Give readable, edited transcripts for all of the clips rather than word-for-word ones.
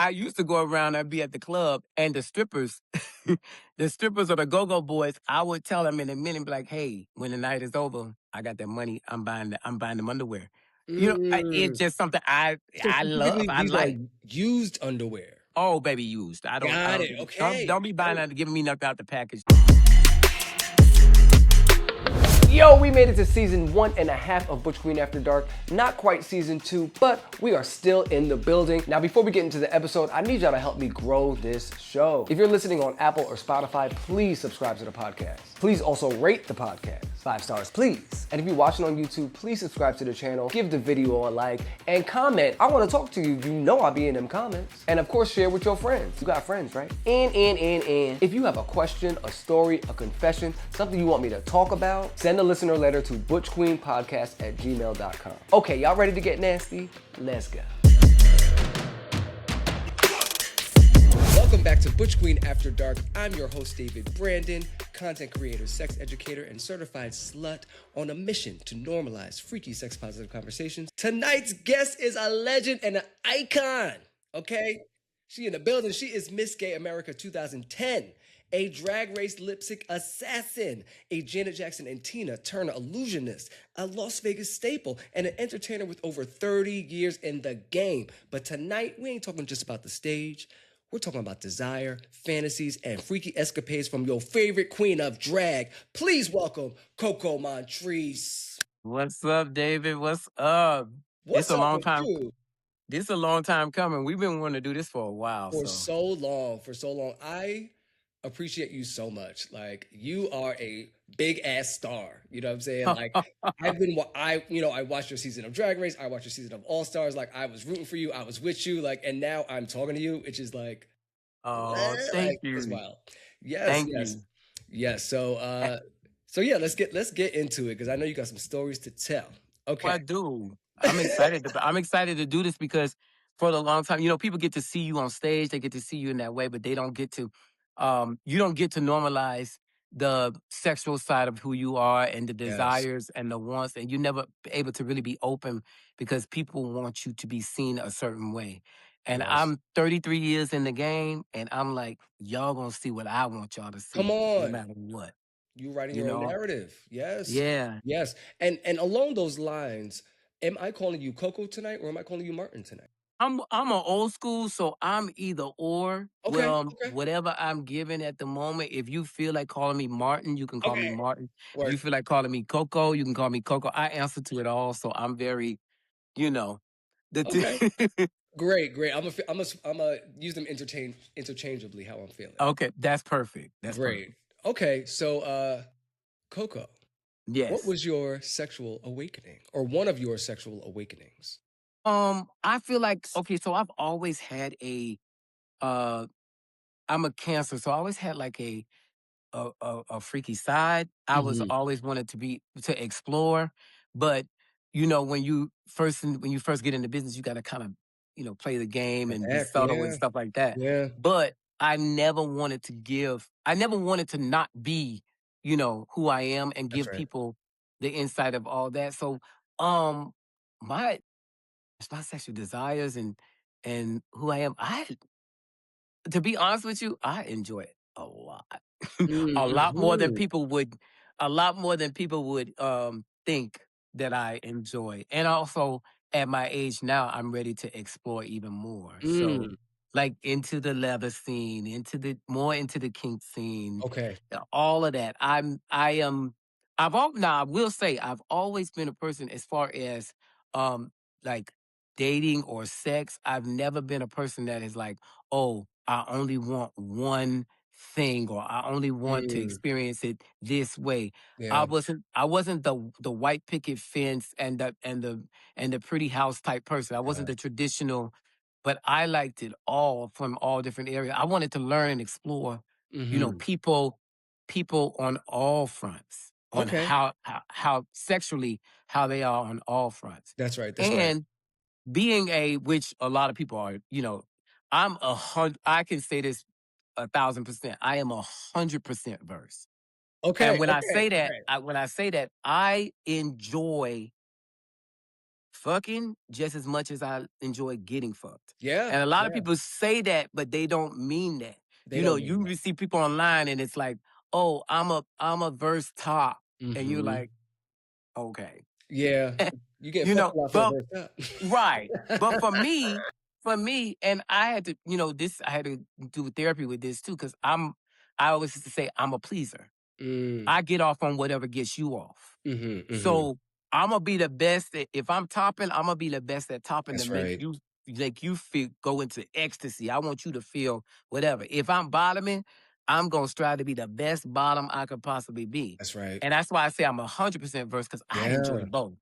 I used to go around and be at the club, and the strippers, the strippers or the go-go boys, I would tell them in a minute, be like, "Hey, when the night is over, I got that money. I'm buying them underwear." It's Mm. just something I So love. specifically, I these are like. used underwear. Oh, baby, used. I don't. I Got don't. it. Don't Okay. don't be buying that, giving me nothing out the package. Yo, we made it to season 1.5 of Butch Queen After Dark. Not quite season 2, but we are still in the building. Now, before we get into the episode, I need y'all to help me grow this show. If you're listening on Apple or Spotify, please subscribe to the podcast. Please also rate the podcast. 5 stars, please. And if you're watching on YouTube, please subscribe to the channel, give the video a like, and comment. I want to talk to you. You know I'll be in them comments. And of course, share with your friends. You got friends, right? And. If you have a question, a story, a confession, something you want me to talk about, send a listener letter to butchqueenpodcast@gmail.com. Okay, y'all ready to get nasty? Let's go. Welcome back to Butch Queen After Dark. I'm your host, David Brandyn, content creator, sex educator, and certified slut on a mission to normalize freaky sex-positive conversations. Tonight's guest is a legend and an icon, okay? She in the building. She is Miss Gay America 2010, a drag race lip sync assassin, a Janet Jackson and Tina Turner illusionist, a Las Vegas staple, and an entertainer with over 30 years in the game. But tonight, we ain't talking just about the stage. We're talking about desire, fantasies, and freaky escapades from your favorite queen of drag. Please welcome Coco Montrese. What's up, David? What's up? It's What's a up long with time. you? This is a long time coming. We've been wanting to do this for a while. For So so long, for so long. I appreciate you so much. Like, you are a big ass star. You know what I'm saying? Like, I watched your season of Drag Race. I watched your season of All Stars. Like, I was rooting for you. I was with you. Like, and now I'm talking to you, which is like, oh, thank it's you. wild. Yes, Thank yes, you. yes. So yeah, let's get into it because I know you got some stories to tell. I Okay. do. I'm excited to do this because for the long time, people get to see you on stage, they get to see you in that way, but they don't get to you don't get to normalize the sexual side of who you are and the Yes. desires and the wants, and you're never able to really be open because people want you to be seen a certain way. And Yes. I'm 33 years in the game, and I'm like, y'all gonna see what I want y'all to Come see, no on. matter what. You writing You your own know? narrative. Yes. Yeah. Yes. And along those lines, am I calling you Coco tonight or am I calling you Martin tonight? I'm an old school, so I'm either or. Okay. Well, Okay. whatever I'm given at the moment. If you feel like calling me Martin, you can call me Okay. Martin. If Word. you feel like calling me Coco, you can call me Coco. I answer to it all, so I'm very, you know, the Okay. t- Great, great. I'm a use them interchangeably how I'm feeling. okay, that's perfect. That's Great. perfect. Okay. So Coco, what Yes. was your sexual awakening or one of your sexual awakenings? I feel like okay, so I've always had uh I'm a Cancer, so I always had like a freaky side. I was Hmm. always wanted to explore, but when you first get into business, you got to kind of play the game and be Act, subtle and yeah, stuff like that. yeah. But I never wanted to not be who I am and That's give right. people the insight of all that. So um my my sexual desires and who I am, I to be honest with you, I enjoy it a lot. A lot more than Mm-hmm. people would think that I enjoy. And also at my age now, I'm ready to explore even more. So Mm. like into the leather scene, into the kink scene, Okay. all of that. I am now I will say I've always been a person as far as um like dating or sex. I've never been a person that is like, oh, I only want one thing or I only want to Mm. experience it this way. Yeah. I wasn't the white picket fence and the pretty house type person. I wasn't Yeah. the traditional, but I liked it all from all different areas. I wanted to learn and explore, Mm-hmm. people on all fronts, on Okay. how sexually how they are on all fronts. That's right. That's right. And being which a lot of people are, I can say this 1,000%. I am 100% versed. And Okay. Okay. Okay. when I say that, I enjoy fucking just as much as I enjoy getting fucked. Yeah. And a lot of Yeah. people say that, but they don't mean that. They don't mean You see people online and it's like, oh, I'm a verse top. that. And you're like, okay. Yeah. You getting fucked a lot for a But verse up. right. But for me, and I had to, I had to do therapy with this too, because I always used to say I'm a pleaser. Mm. I get off on whatever gets you off. Mhm. So I'm gonna be the best if I'm topping, I'm gonna be the best at topping to That's right. make you feel go into ecstasy. I want you to feel whatever. If I'm bottoming, I'm gonna strive to be the best bottom I could possibly be. That's right. And that's why I say I'm 100% verse because I enjoy Yeah. both.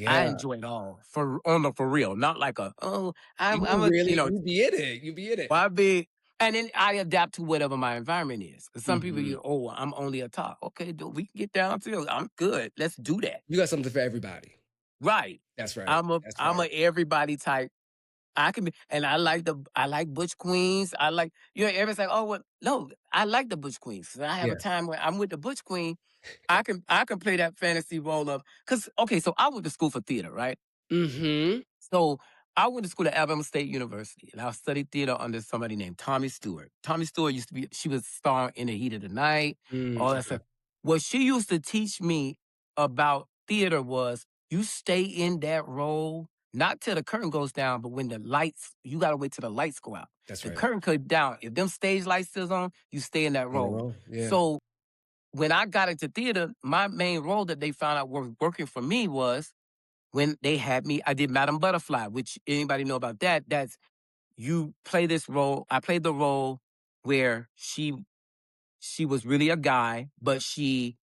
I Yeah. enjoy it all for real, not like I'm You a really you be in it. You be in it. why be and then I adapt to whatever my environment is. 'Cause some people, Mhm. I'm only a top. Okay, dude, we can get down to it. I'm good. Let's do that. You got something for everybody. Right. That's right. I'm a That's I'm right. a everybody type. I can be, and I like Butch Queens. I like everybody's like, oh well, no, I like the Butch Queens. So I have a Yeah. time where I'm with the Butch Queen. I can play that fantasy role of because okay, so I went to school for theater, right? Mhm. So I went to school at Alabama State University, and I studied theater under somebody named Tommy Stewart. Tommy Stewart she was starring in The Heat of the Night, all that Okay. stuff. What she used to teach me about theater was you stay in that role, not till the curtain goes down, but when you got to wait till the lights go out. That's The right. curtain comes down. If them stage lights still on, you stay in that In a role. row. Yeah. So when I got into theater, my main role that they found out was working for me was when they had me, I did Madame Butterfly, which anybody know about that? That's you play this role. I played the role where she was really a guy, but she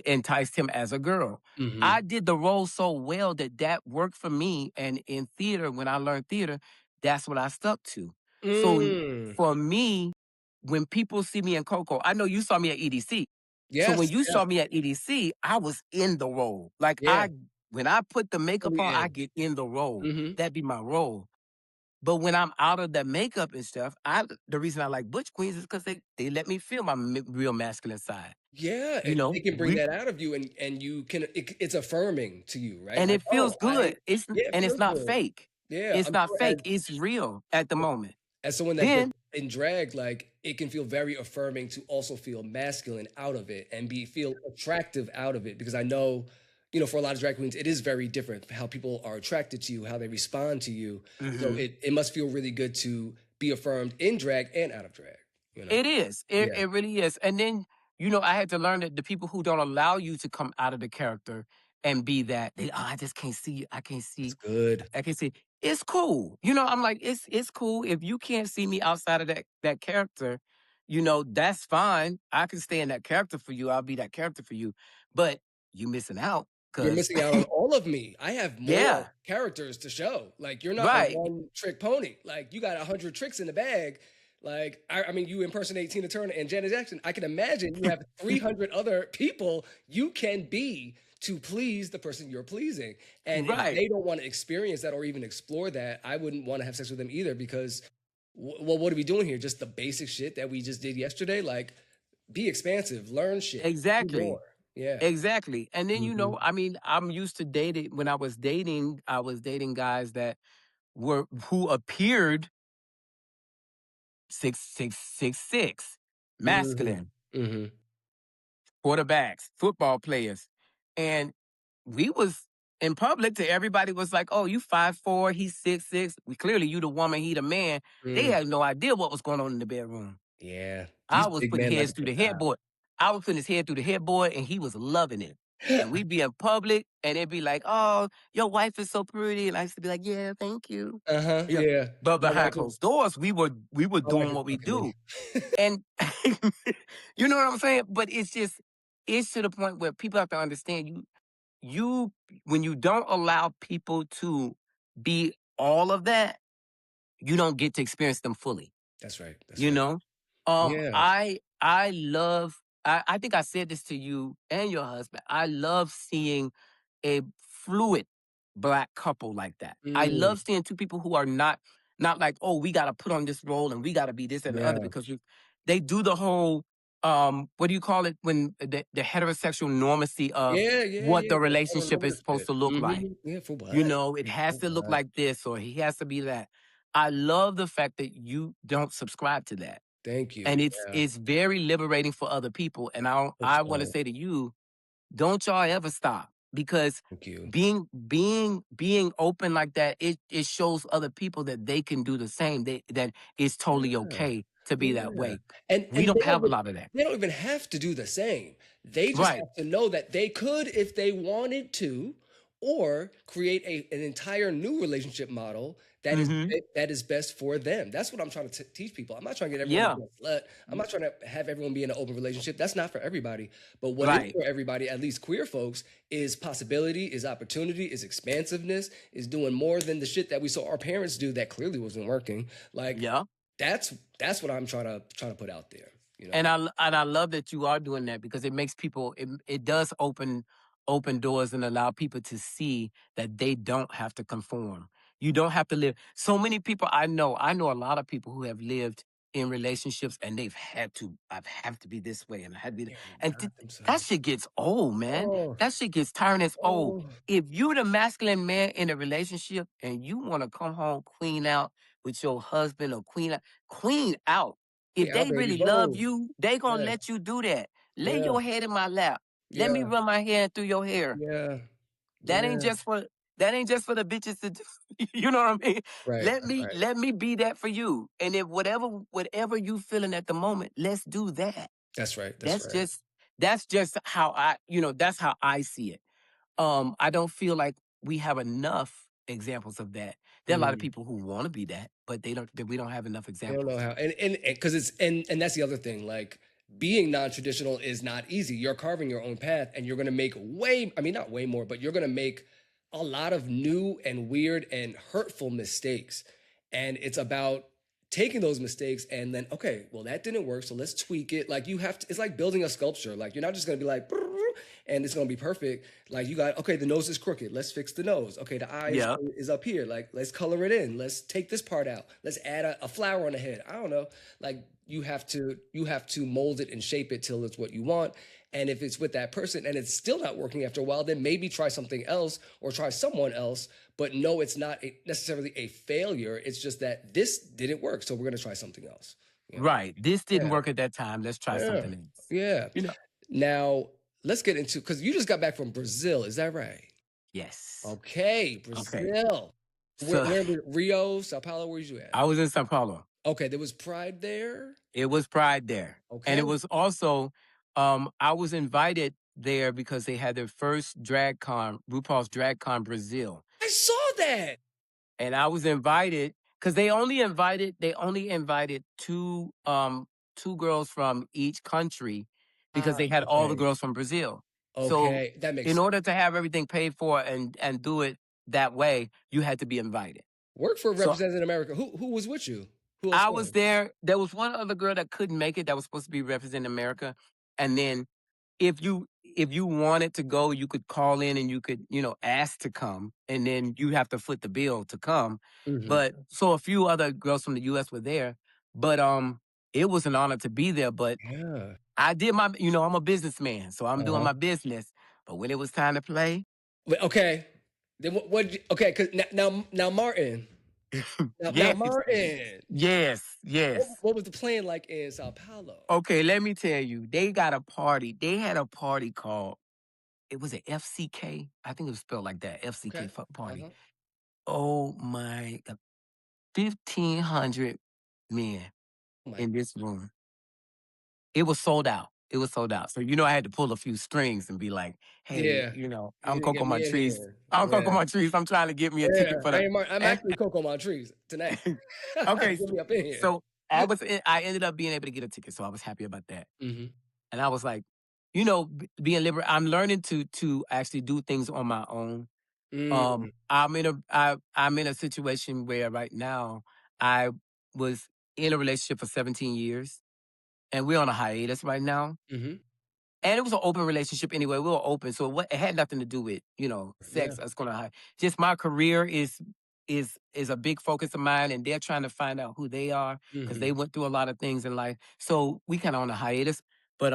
enticed him as a girl. Mhm. I did the role so well that worked for me. And in theater, when I learned theater, that's what I stuck to. So Mm. for me, when people see me in Coco, I know you saw me at EDC. So when Yes. you Yeah. saw me at EDC, I was in the role. Like Yeah. when I put the makeup Fully on, I in. get in the role. Mhm. That'd be my role. But when I'm out of the makeup and stuff, the reason I like Butch Queens is because they let me feel my real masculine side. Yeah, You they know, can bring we that out of you and you can it's affirming to you, right? and Like, it "Oh, feels good. yeah, it It's feels not good." fake. Yeah, It's I'm not sure fake. It's real at the moment. as someone that gets Then in drag, like, it can feel very affirming to also feel masculine out of it and feel attractive out of it because I know, for a lot of drag queens, it is very different how people are attracted to you, how they respond to you. So mhm. it must feel really good to be affirmed in drag and out of drag, you know? It is. It Yeah, it really is. And then, I had to learn that the people who don't allow you to come out of the character and be that, I just can't see you. I can't that's see. good. I can see. It's cool. I'm like, it's cool. If you can't see me outside of that character, that's fine. I can stay in that character for you. I'll be that character for you. But you missing out You're because missing out on all of me. I have more yeah, characters to show. Like, you're not a right. one-trick pony. Like, you got 100 tricks in the bag. Like, I mean, you impersonate Tina Turner and Janet Jackson. I can imagine you have 300 other people you can be to please the person you're pleasing. And if Right. they don't want to experience that or even explore that, I wouldn't want to have sex with them either because, well, what are we doing here? Just the basic shit that we just did yesterday? Like, be expansive, learn shit, do more. Exactly. Yeah. Exactly. And then, Hmm. I mean, I'm used to dating when I was dating guys that who appeared 6'6", 6'6", Hmm. masculine, Hmm. quarterbacks, football players. And we was in public to everybody was like, oh, you 5'4", he's 6'6". Clearly you the woman, he the man. They Mm. had no idea what was going on in the bedroom. Yeah, I these was big putting men like heads a through the facade. headboard. I was putting his head through the headboard and he was loving it. And we'd be in public and it'd be like, oh, your wife is so pretty. And I used to be like, yeah, thank you. Uh-huh, Yeah. yeah. But My behind wife is closed doors, we were my wife doing is what we fucking me. do. And you know what I'm saying? But it's to the point where people have to understand you when you don't allow people to be all of that, you don't get to experience them fully. That's right, that's You right. know? Yeah. I love I think I said this to you and your husband. I love seeing a fluid black couple like that. I Mm, love seeing two people who are not like, oh, we gotta put on this role and we gotta be this and the other yeah. because they do the whole what do you call it when the heterosexual normacy of Yeah, yeah, what yeah. the The relationship is supposed heteronormative. to look like. Yeah, for You what? know, it has For to look what? like this or he has to be that. I love the fact that you don't subscribe to that. Thank you. And Yeah, it's very liberating for other people. And I want to 100%. say to you, don't y'all ever stop because Thank you. being open like that, it shows other people that they can do the same. That it's totally Yeah, okay to be that yeah. way. We And don't have a lot of that. they don't even have to do the same. They just Right. have to know that they could if they wanted to, or create an entire new relationship model Hmm. that is best for them. That's what I'm trying to teach people. I'm not trying to get everyone to Yeah. be a slut. I'm not trying to have everyone be in an open relationship. That's not for everybody. But what is Right. for everybody, at least queer folks, is possibility, is opportunity, is expansiveness, is doing more than the shit that we saw our parents do that clearly wasn't working. Like Yeah. that's what I'm trying to put out there. You know. And I love that you are doing that because it makes people it does open doors and allow people to see that they don't have to conform. You don't have to live. So many people I know a lot of people who have lived in relationships and I've have to be this way and I had to be Can't and knock that themselves. shit gets old, man. Oh, That shit gets tiring as old. oh, If you're the masculine man in a relationship and you want to come home queen out with your husband or queen out. If yeah, they baby, really love boom. you, they gonna Yeah, let you do that. Lay yeah, your head in my lap. Let me yeah, run my hand through your hair. yeah, That ain't yeah. just for that ain't just for the bitches to do. You know what I mean? Right, Let me right. let me be that for you. And if whatever you feeling at the moment, let's do that. That's right. That's That's right. just that's just how that's how I see it. I don't feel like we have enough examples of that. There are a lot of Mm. people who want to be that, but we don't have enough I don't know examples. how, and because it's and that's the other thing. Like being non-traditional is not easy. You're carving your own path, and you're gonna make way. I mean, not way more, but you're gonna make a lot of new and weird and hurtful mistakes. And it's about taking those mistakes and then okay, well that didn't work, so let's tweak it. Like you have to. It's like building a sculpture. Like you're not just gonna be like. And it's gonna be perfect. Like you got okay, the nose is crooked. Let's fix the nose. Okay, the eye Yeah. is up here. Like let's color it in. Let's take this part out. Let's add a flower on the head. I don't know. Like you have to mold it and shape it till it's what you want. And if it's with that person and it's still not working after a while, then maybe try something else or try someone else. But no, it's not necessarily a failure. It's just that this didn't work, so we're gonna try something else. You know? Right. This didn't Yeah, work at that time. Let's try yeah, something else. yeah. You know? Now let's get into because you just got back from Brazil, is that right? Yes. Okay, Okay. Brazil. So Where Rio, Sao Paulo? Where's you at? I was in Sao Paulo. Okay, there was Pride there. It was Pride there. And Okay, it was also I was invited there because they had their first DragCon, RuPaul's DragCon Brazil. I saw that. And I was invited because they only invited two girls from each country because they had all the Okay, girls from Brazil. So okay, that makes in sense. order to have everything paid for and do it that way, you had to be invited. Work for So Representing America. Who was with you? Who else I was went? there. There was one other girl that couldn't make it that was supposed to be representing America. And then if you wanted to go, you could call in and you could, ask to come. And then you have to foot the bill to come. Hmm. But so a few other girls from the US were there. But it was an honor to be there. But Yeah. I did I'm a businessman, so I'm doing Uh-huh. my business. But when it was time to play, Wait, okay. Then okay, because now Martin. Now yes, Martin. yes, yes. What was the plan like in Sao Paulo? Okay, let me tell you, they got a party. They had a party called, it was an FCK. I think it was spelled like that, FCK Okay. party. Uh-huh. Oh my, 1,500 men Oh my. in this room. It was sold out. It was sold out. So, I had to pull a few strings and be like, hey, Yeah. You I'm didn't Coco get me in Montrese. here. I'm Coco Yeah. Montrese. I'm trying to get me a Yeah. ticket for the, I'm and, actually Coco Montrese tonight. okay. Get me up in here. So I ended up being able to get a ticket. So I was happy about that. Hmm. And I was like, being liberal, I'm learning to actually do things on my own. Mm, I'm in a situation where right now I was in a relationship for 17 years and we're on a hiatus right now. hmm. And it was an open relationship anyway. We were open. So it had nothing to do with, Yeah. sex. That's gonna just my career is a big focus of mine and they're trying to find out who they are because Hmm. they went through a lot of things in life. So we kind of on a hiatus. But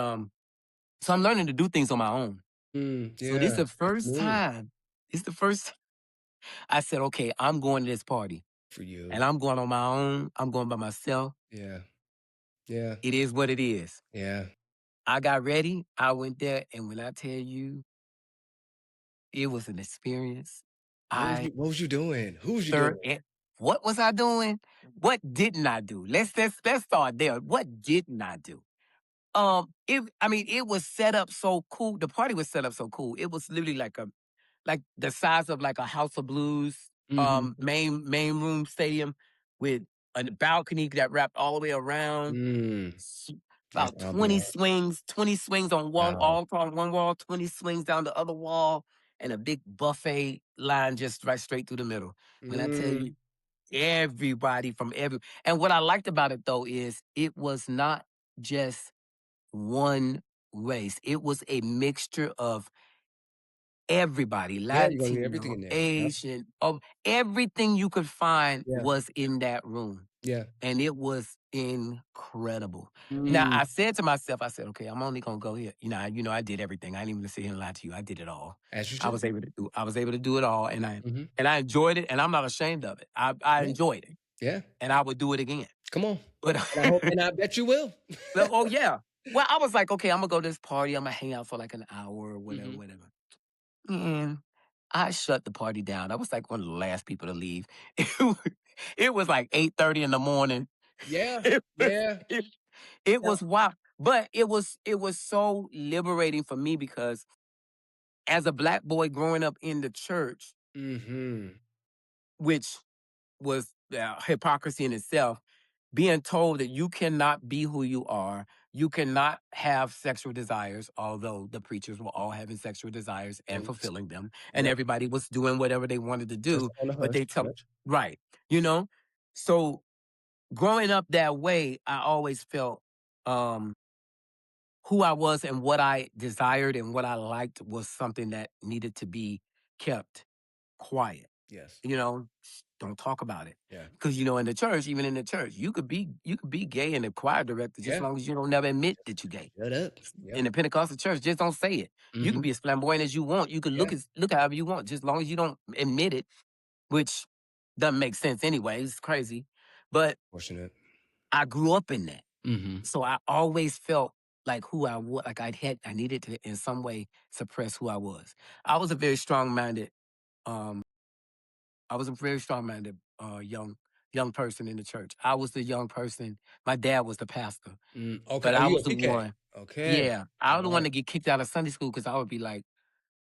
so I'm learning to do things on my own. So this Yeah. is the That's first new time. It's the first I said, okay, I'm going to this party. for you. And I'm going on my own. I'm going by myself. Yeah. Yeah. It is what it is. Yeah. I got ready. I went there. And when I tell you, it was an experience. I What was you doing? Who was you sir, doing? what was I doing? What didn't I do? Let's start there. What didn't I do? It was set up so cool. The party was set up so cool. It was literally like the size of like a House of Blues Mhm. main room stadium with a balcony that wrapped all the way around. Mm. S- Nice About ambiance. 20 swings on one Wow. all across one wall, 20 swings down the other wall, and a big buffet line just right straight through the middle. When I tell Mm. you, everybody from every and what I liked about it though is it was not just one race. It was a mixture of everybody, Yeah, you're gonna get everything Latino, in there. Yep. Asian, of everything you could find Yeah. was in that room. Yeah. And it was incredible. Now Mm. I said to myself, I said, okay, I'm only gonna go here. I did everything. I didn't even sit here and lie to you. I did it all. As you I should. was able to do it all. Mhm. And I enjoyed it and I'm not ashamed of it. I Yeah. enjoyed it. Yeah. And I would do it again. Come on. But And I bet you will. well, oh yeah. Well, I was like, okay, I'm gonna go to this party. I'm gonna hang out for like an hour or whatever, Mhm. whatever. And I shut the party down. I was like one of the last people to leave. It was like 8:30 in the morning. Yeah. It was Yeah. it, it Yeah. was wild. But it was so liberating for me because as a black boy growing up in the church, Mhm. which was hypocrisy in itself, being told that you cannot be who you are, you cannot have sexual desires, although the preachers were all having sexual desires and And fulfilling them, and yep. everybody was doing whatever they wanted to Just do, on the but hush. they tell Yep. right, you know. So growing up that way, I always felt um, who I was and what I desired and what I liked was something that needed to be kept quiet. Yes. Don't talk about it. Yeah. Because in the church, even in the church, you could be gay and a choir director just as Yeah. long as you don't never admit that you're gay. Shut up. Yep. In the Pentecostal church, just don't say it. You can Mhm. be as flamboyant as you want. You can Yeah. look however you want, just as long as you don't admit it, which doesn't make sense anyway. It's crazy. But Fortunate. I grew up in that. Mhm. So I always felt like who I was, like I needed to in some way suppress who I was. I was a very strong-minded um I was a very strong-minded, young person in the church. I was the young person. My dad was the pastor, Okay. but Oh, I you a was the PK. one. Okay. Yeah, I was the one Alright. to get kicked out of Sunday school because I would be like,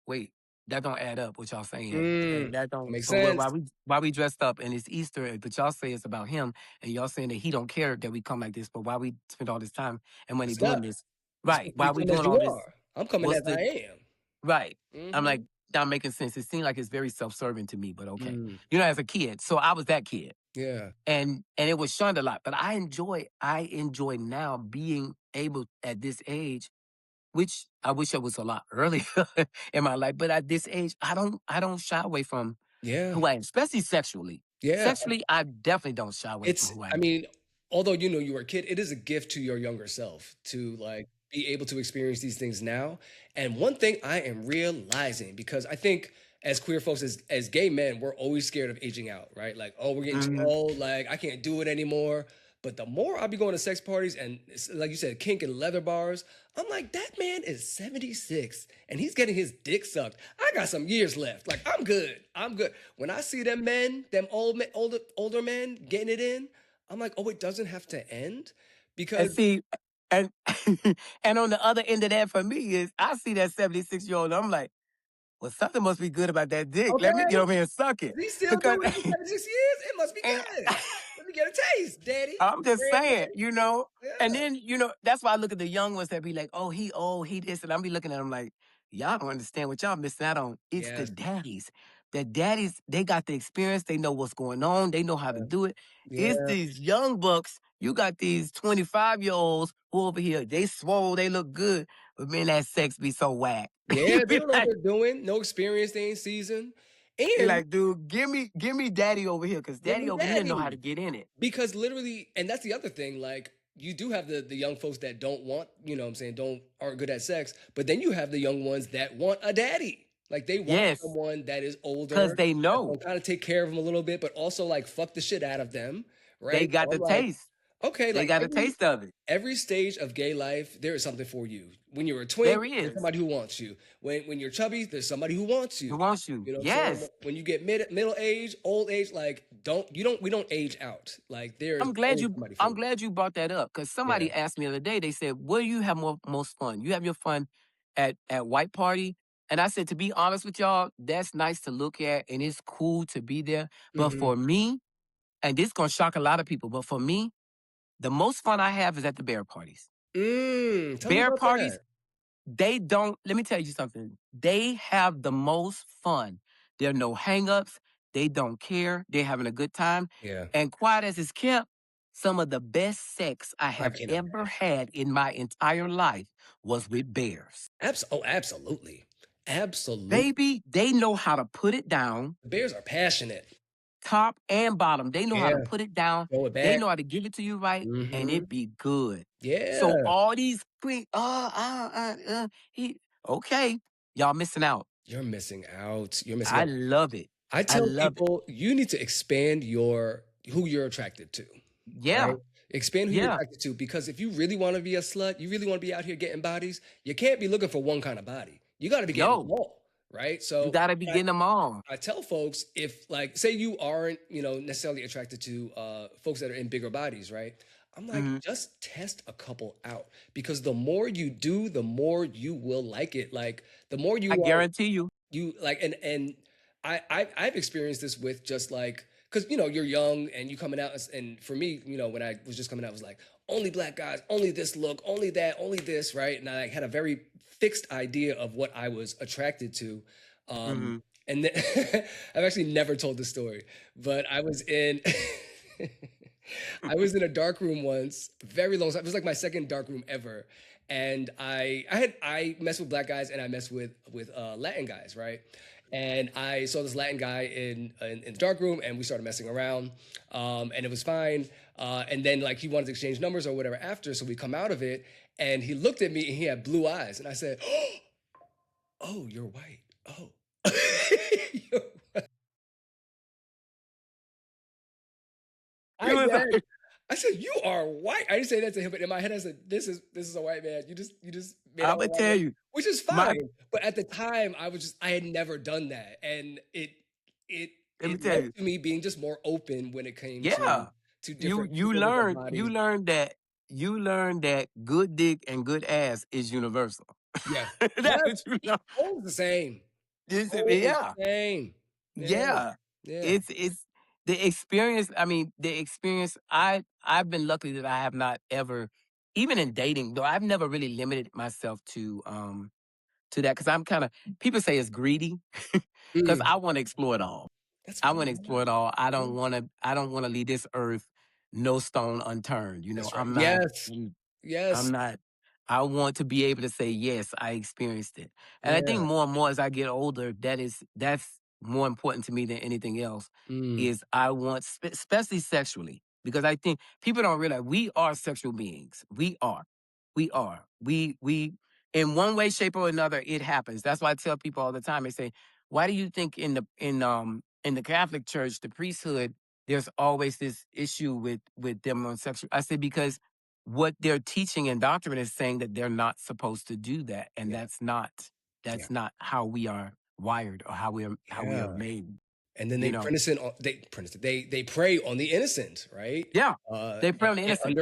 "Wait, that don't add up. What y'all saying? That That don't. makes So why sense. we dressed up and it's Easter, but y'all say it's about him, and y'all saying that he don't care that we come like this, but why we spend all this time and money It's not. doing this? You're Right? supposed to Why be we coming as doing you all this? are. I'm coming What's as I the am. right?" I'm Mhm. like, not making sense. It seemed like it's very self-serving to me, but okay. Mm. As a kid, so I was that kid Yeah. and it was shunned a lot. But I enjoy now being able at this age, which I wish I was a lot earlier in my life. But at this age, I don't shy away from Yeah. who I am, especially sexually. Yeah. Sexually, I definitely don't shy away from It's who I I am. mean, although you were a kid, it is a gift to your younger self to, like, be able to experience these things now, and one thing I am realizing, because I think as queer folks, as gay men, we're always scared of aging out, right? Like, "Oh, we're getting too Mhm. old, like, I can't do it anymore," but the more I be going to sex parties and it's like you said, kink and leather bars, I'm like, "That man is 76, and he's getting his dick sucked. I got some years left. Like, I'm good. I'm good." When I see them men, them older men getting it in, I'm like, "Oh, it doesn't have to end?" And Because see, and and on the other end of that for me is I see that 76-year-old. I'm like, well, something must be good about that dick. Let me get okay, over here and suck it is he still because. doing it for 76 years? It must be And good. Let me get a taste, daddy. I'm just saying, Granddaddy. and Yeah. then, that's why I look at the young ones that be like, oh, he old, he this, and I'm be looking at them like, y'all don't understand what y'all missing out on. It's the Yes. daddies. The daddies, they got the experience, they know what's going on, they know how to Yeah. do it. It's Yeah. these young bucks. You got these 25-year-olds who over here, they swole, they look good, but man, that sex be so whack. Yeah, you they be don't know what like, they're doing. No experience, they ain't seasoned. you And like, dude, give me daddy over here, because give daddy me over here know how daddy. to get in it. Because literally, and that's the other thing, like, you do have the young folks that don't want, you know what I'm saying, aren't good at sex, but then you have the young ones that want a daddy. Like they want Yes, someone that is because older, they that's know gonna kind of take care of them a little bit, but also like fuck the shit out of them, they right? got So the I'm like, taste. okay, They like got a taste of it. every stage of gay life, there is something for you. When you're a twink, There there's is. somebody who wants you. When you're chubby, there's somebody who wants Who you. wants you? You know what I'm saying? Yes. When you get middle age, old age, like we don't age out. Like there's I'm glad always you somebody for I'm you. glad you brought that up because Yeah. somebody asked me the other day, they said, where do you have most fun? You have your fun at white party? And I said, to be honest with y'all, that's nice to look at and it's cool to be there. But Hmm. for me, and this gonna shock a lot of people, but for me, the most fun I have is at the bear parties. Tell me Bear about parties, that. they don't let me tell you something. They have the most fun. There are no hangups. They don't care. They're having a good time. Yeah. And quiet as it's kept, some of the best sex I I have can't ever imagine. had in my entire life was with bears. Absolutely. Absolutely. Baby, they know how to put it down, The Bears are passionate. top and bottom. They know how to Yeah. put it down. Throw it They back. know how to give it to you right, and Hmm. it be good. So Yeah. all these okay, y'all missing out. You're missing out. You're missing I out. love it. I I tell love it. people you need to expand who you're attracted to, right? Yeah, Expand who you're yeah. attracted to because if you really want to be a slut, you really want to be out here getting bodies, you can't be looking for one kind of body. You got to be getting them No, all, right? you So gotta be getting them all. I tell folks if like say you aren't, necessarily attracted to folks that are in bigger bodies, right? I'm like, Mhm. just test a couple out because the more you do, the more you will like it. Like the more I you are guarantee you. you like and I've experienced this with just like because you're young and you coming out and for me when I was just coming out it was like only black guys, only this look, only that, only this, right? And I had a very fixed idea of what I was attracted to. um Mhm. and then I've actually never told this story, but I was in I was in a dark room once, very long time. It was like my second dark room ever. And I mess with black guys and I mess with Latin guys, right? And I saw this Latin guy in the dark room and we started messing around. And it was fine. And then like he wanted to exchange numbers or whatever after, so we come out of it and he looked at me and he had blue eyes. And I said, "Oh, you're white. Oh." You're- It I was guess. like, I said, "You are white." I didn't say that to him, but in my head, I said, "This is a white man. You just made out Imma a white tell man," you, which is my fine. But at the time, I had never done that, and it let me it tell led you. to me being just more open when it came Yeah. to You different you people, different learn bodies. you learn that you learn that good dick and good ass is universal. Yeah, That's yes, what you know. always the same, always Yeah. the same. Yeah, Yeah. yeah, It's the experience, I mean, the experience I've been lucky that I have not ever even in dating, though I've never really limited myself to that because I'm kind of people say it's greedy because mm, I want to explore it all. that's I want to fine. explore it all. Yeah, I don't want to leave this earth no stone unturned. You know, that's right. Yes, I'm yes, not. I want to be able to say yes, I experienced it, and I think yeah, more and more as I get older, that's more important to me than anything else. mm, Is I want, especially sexually, because I think people don't realize we are sexual beings. We are. In one way, shape, or another, it happens. That's why I tell people all the time. They say, "Why do you think in the Catholic Church, the priesthood, there's always this issue with them on sexual?" I said because what they're teaching and doctrine is saying that they're not supposed to do that, and yeah, yeah, that's not how we are wired or how we are yeah. made. And then You know, they prey on the innocent, right? yeah, they prey on the innocent.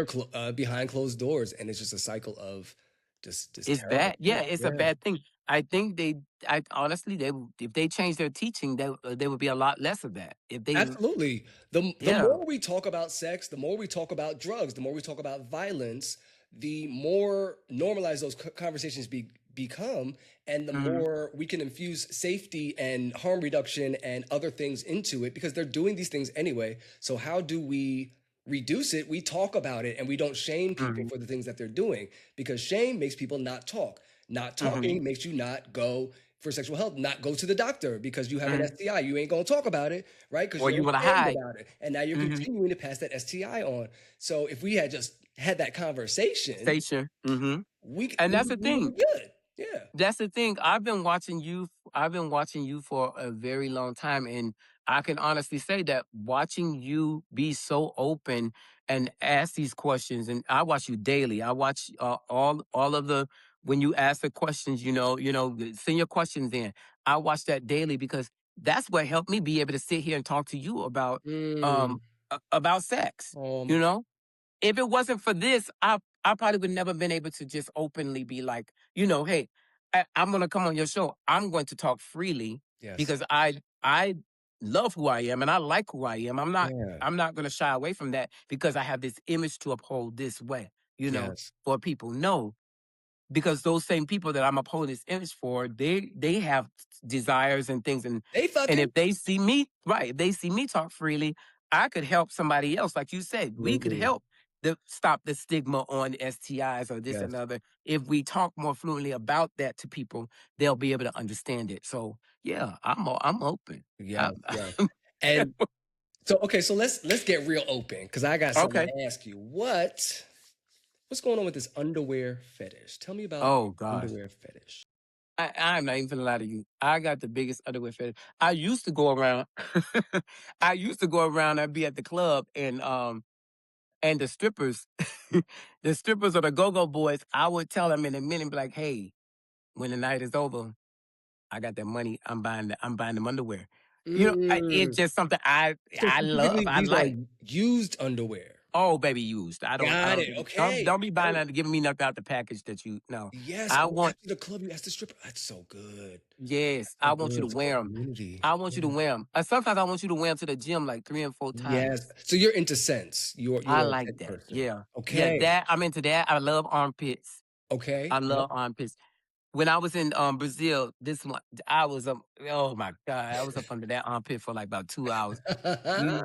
Behind closed doors, and it's just a cycle of just It's terrible bad. Yeah, shit. it's a Yeah, bad thing. I think I honestly, if they change their teaching, there would be a lot less of that. If they, absolutely. The yeah, more we talk about sex, the more we talk about drugs, the more we talk about violence, the more normalized those conversations become, and the hmm more we can infuse safety and harm reduction and other things into it because they're doing these things anyway. So how do we reduce it? We talk about it and we don't shame people hmm for the things that they're doing because shame makes people not talk. Not hmm talking makes you not go for sexual health, not go to the doctor because you have an hmm STI. You ain't gonna talk about it, right? Because or you're you want to ashamed hide. about it. And now you're Hmm continuing to pass that STI on. So if we had just had that conversation, Station. Mm-hmm. we And we that's would the we would thing. be good. Yeah. That's the thing. I've been watching you for a very long time, and I can honestly say that watching you be so open and ask these questions, and I watch you daily. I watch all of the when you ask the questions, send your questions in. I watch that daily because that's what helped me be able to sit here and talk to you Mm. um about sex. Um, You know, if it wasn't for this, I probably would never been able to just openly be like, hey, I'm gonna come on your show. I'm going to talk freely yes. because I love who I am and I like who I am. Yeah. I'm not gonna shy away from that because I have this image to uphold this way, Yes. for people. No, because those same people that I'm upholding this image for, they have desires and things, They and fucking if they see me, right, if they see me talk freely, I could help somebody else. Like you said, we could absolutely. help stop the stigma on STIs or this and Yes. other. If we talk more fluently about that to people, they'll be able to understand it. So yeah, I'm open. Yes. I'm, Yes. And so okay, so let's get real open because I got something okay. to ask you. What's going on with this underwear fetish? Tell me about Oh your gosh. underwear fetish. I'm not even gonna lie to you. I got the biggest underwear fetish. I used to go around. I used to go around. I'd be at the club, and the strippers, the strippers or the go-go boys. I would tell them in a minute, be like, "Hey, when the night is over, I got that money. I'm buying them underwear." It's Mm. just something I So I love. specifically, I these are like. used underwear. Oh, baby, used. I Got don't it. give me. Don't Okay. don't be buying that, giving me nothing out the package that you. No, Yes. I Oh, want. after the club, you asked the stripper. That's so good. Yes, So I want you good. to It's called wear them. community. I want you to Yeah. wear them. Sometimes I want you to wear them to the gym like 3 and 4 Yes. times. So you're into scents. I You're a like scent that. person. Yeah. Yeah, Okay. that I'm into that. I love armpits. Okay. I Yep. love armpits. When I was in Brazil, this one I was oh my God, I was up under that armpit for like about 2 hours. We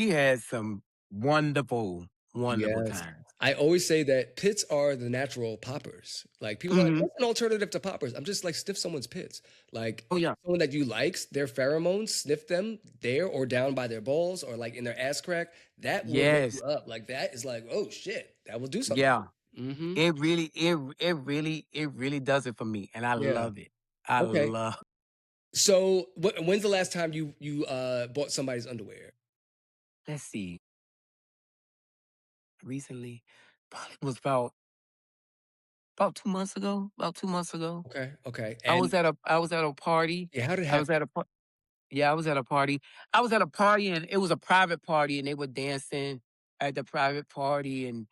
had some wonderful, wonderful Yes. times. I always say that pits are the natural poppers. Like people are like, Mhm. what's an alternative to poppers? I'm just like sniff someone's pits. Like Oh yeah. someone that you likes, their pheromones, sniff them there or down by their balls or like in their ass crack. That will wake you Yes. up. Like that is like, oh shit, that will do something. Yeah. Mm-hmm. It really does it for me, and I Yeah. love it. I Okay. love. So when's the last time you bought somebody's underwear? Let's see. Recently, probably was about 2 months ago. About 2 months ago, Okay. Okay. I was And at a party. yeah, how did it I was happen? at a par- yeah, I was at a party. I was at a party, and it was a private party, and they were dancing at the private party, and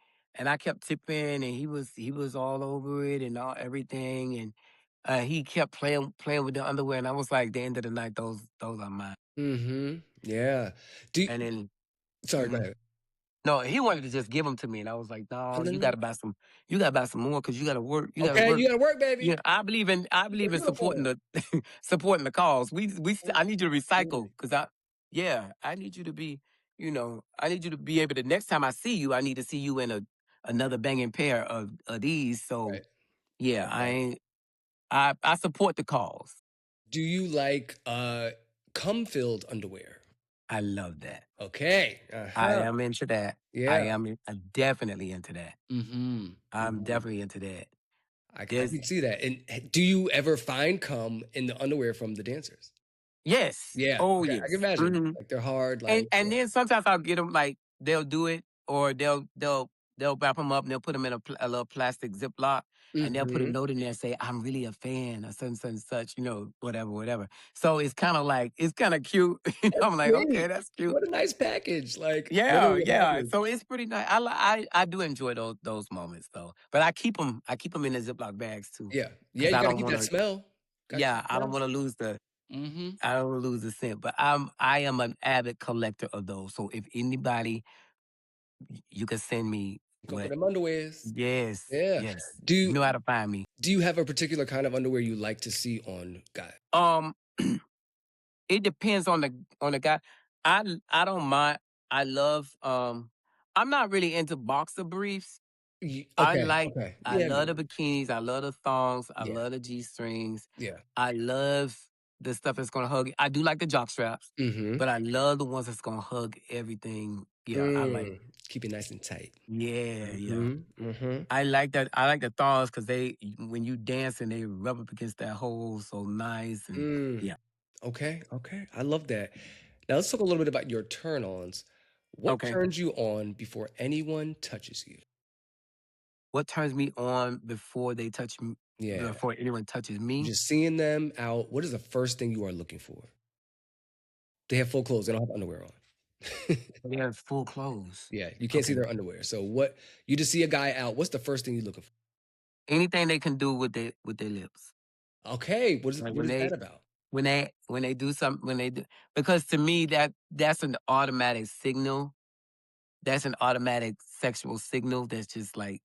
I kept tipping, and he was all over it and all everything, and he kept playing with the underwear, and I was like, the end of the night, those are mine. Mm-hmm. Yeah. Do And then. sorry, go Mhm. ahead. No, he wanted to just give them to me, and I was like, Oh, "No, no, you no. gotta buy some. You gotta buy some more because you gotta work. You gotta Okay, work." you gotta work, Yeah, baby. I believe in I It's your believe in supporting uniform. the supporting the cause. I need you to recycle Absolutely. because I need you to be, I need you to be able to next time I see you, I need to see you in another banging pair of these. So Right. yeah, Right, I right. ain't I support the cause. Do you like cum-filled underwear? I love that. Okay. I Uh-huh. am into that. Yeah. I'm definitely into that. Mhm. I'm Mhm. definitely into that. I There's can see that. And do you ever find cum in the underwear from the dancers? Yes. Yeah. Oh, Okay. I can yes. imagine. Mhm. Like they're hard, And like and yeah. then sometimes I'll get them like they'll do it or they'll wrap them up and they'll put them in a little plastic Ziploc and they'll put a Mhm. note in there and say, "I'm really a fan," or such and such, whatever, whatever. So it's kind of like it's kind of cute. That's I'm like, okay, sweet. that's cute. What a nice package. Like Yeah, literally a yeah. package. So it's pretty nice. I do enjoy those moments though. But I keep them in the Ziploc bags too, Yeah. Yeah, because you I gotta don't keep want that to. smell. Gotta keep Yeah, the I don't smell. want to lose the. Mhm. I don't lose the scent, but I am an avid collector of those. So if anybody, you can send me Coco what. them underwears. Yes, Yeah. yes. You Do know how to find me. do you have a particular kind of underwear you like to see on guys? Um, it depends on the guy. I don't mind. I love. I'm not really into boxer briefs. I Okay, like. okay. I Yeah, love the bikinis. I love the thongs. I yeah, love the g-strings. yeah. I love the stuff that's gonna hug. I do like the jock straps, Mhm. but I love the ones that's gonna hug everything Yeah, I like. Keep it nice and tight. Yeah, yeah. Mm-hmm. I like that. I like the thongs because when you dance and they rub up against that hole so nice and Mm. yeah. Okay, okay. I love that. Now let's talk a little bit about your turn-ons. What Okay. turns you on before anyone touches you? What turns me on Yeah. before anyone touches You're me? just seeing them out. What is the first thing you are looking for? They have full clothes. They don't have underwear on. They have full clothes. Yeah, you can't see Okay. their underwear. So what you just see a guy out, what's the first thing you're looking for? Anything they can do with their lips. Okay, Like what is that about? when they do something when they do because to me that's an automatic signal. That's an automatic sexual signal that's just like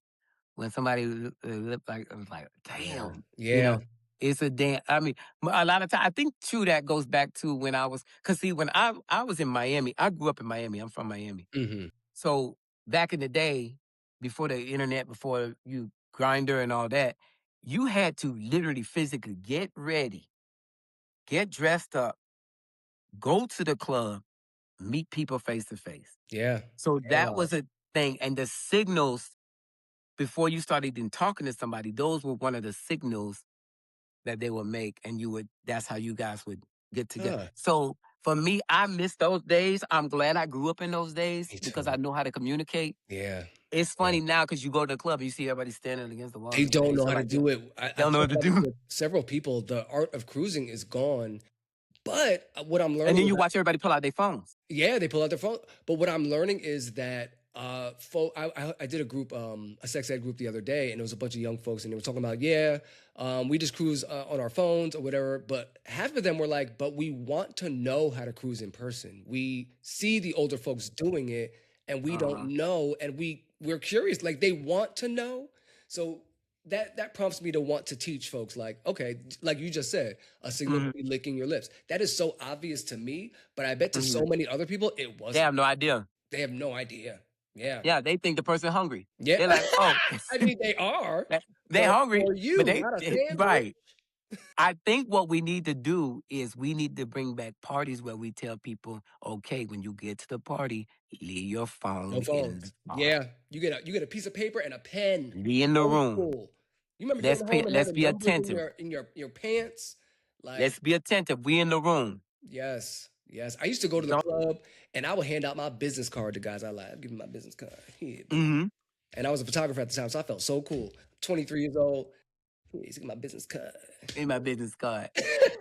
when somebody lip like I was like, Yeah. damn, Yeah. it's a damn. I mean, a lot of time I think too that goes back to when I was because see when I was in Miami, I grew up in Miami. I'm from Miami, Mhm. so back in the day, before the internet, before you grinder and all that, you had to literally physically get ready, get dressed up, go to the club, meet people face to face. Yeah. So that Yeah. was a thing, and the signals before you started even talking to somebody, those were one of the signals that they would make, and that's how you guys would get together. Huh. So for me, I miss those days. I'm glad I grew up in those days Me because too. I know how to communicate. Yeah. It's Yeah. funny now because you go to the club, you see everybody standing against the wall They and don't they know feel how to like they do it. I've don't know what talked to about this do. with several people. The art of cruising is gone. But what I'm And learning then is you watch everybody pull out their phones. yeah, they pull out their phone. But what I'm learning is that I did a group, a sex ed group the other day, and it was a bunch of young folks, and they were talking about, yeah, we just cruise on our phones or whatever. But half of them were like, but we want to know how to cruise in person. We see the older folks doing it, and we don't Uh-huh. know, and we're curious. Like they want to know, so that prompts me to want to teach folks like okay like you just said a signal Hmm. could be licking your lips. That is so obvious to me, but I bet to so Hmm. many other people it They wasn't. have no idea. They have no idea. Yeah. Yeah, they think the person hungry. Yeah. They're like, oh, I mean they are, they but hungry, for but you not a sandwich. right. I think what we need to do is we need to bring back parties where we tell people, okay, when you get to the party, leave your No phone in the phones. car. Yeah, you get a piece of paper and a pen. Be in the Old room. school. You remember getting home and Let's having be numbers in attentive. your pants like Let's be attentive. We in the room. yes, yes. I used to go to the Don't. club and I would hand out my business card to guys I like. Give me my business card. Here, baby. Mm-hmm. And I was a photographer at the time, so I felt so cool. 23 years old. Here's my business card. In my business card.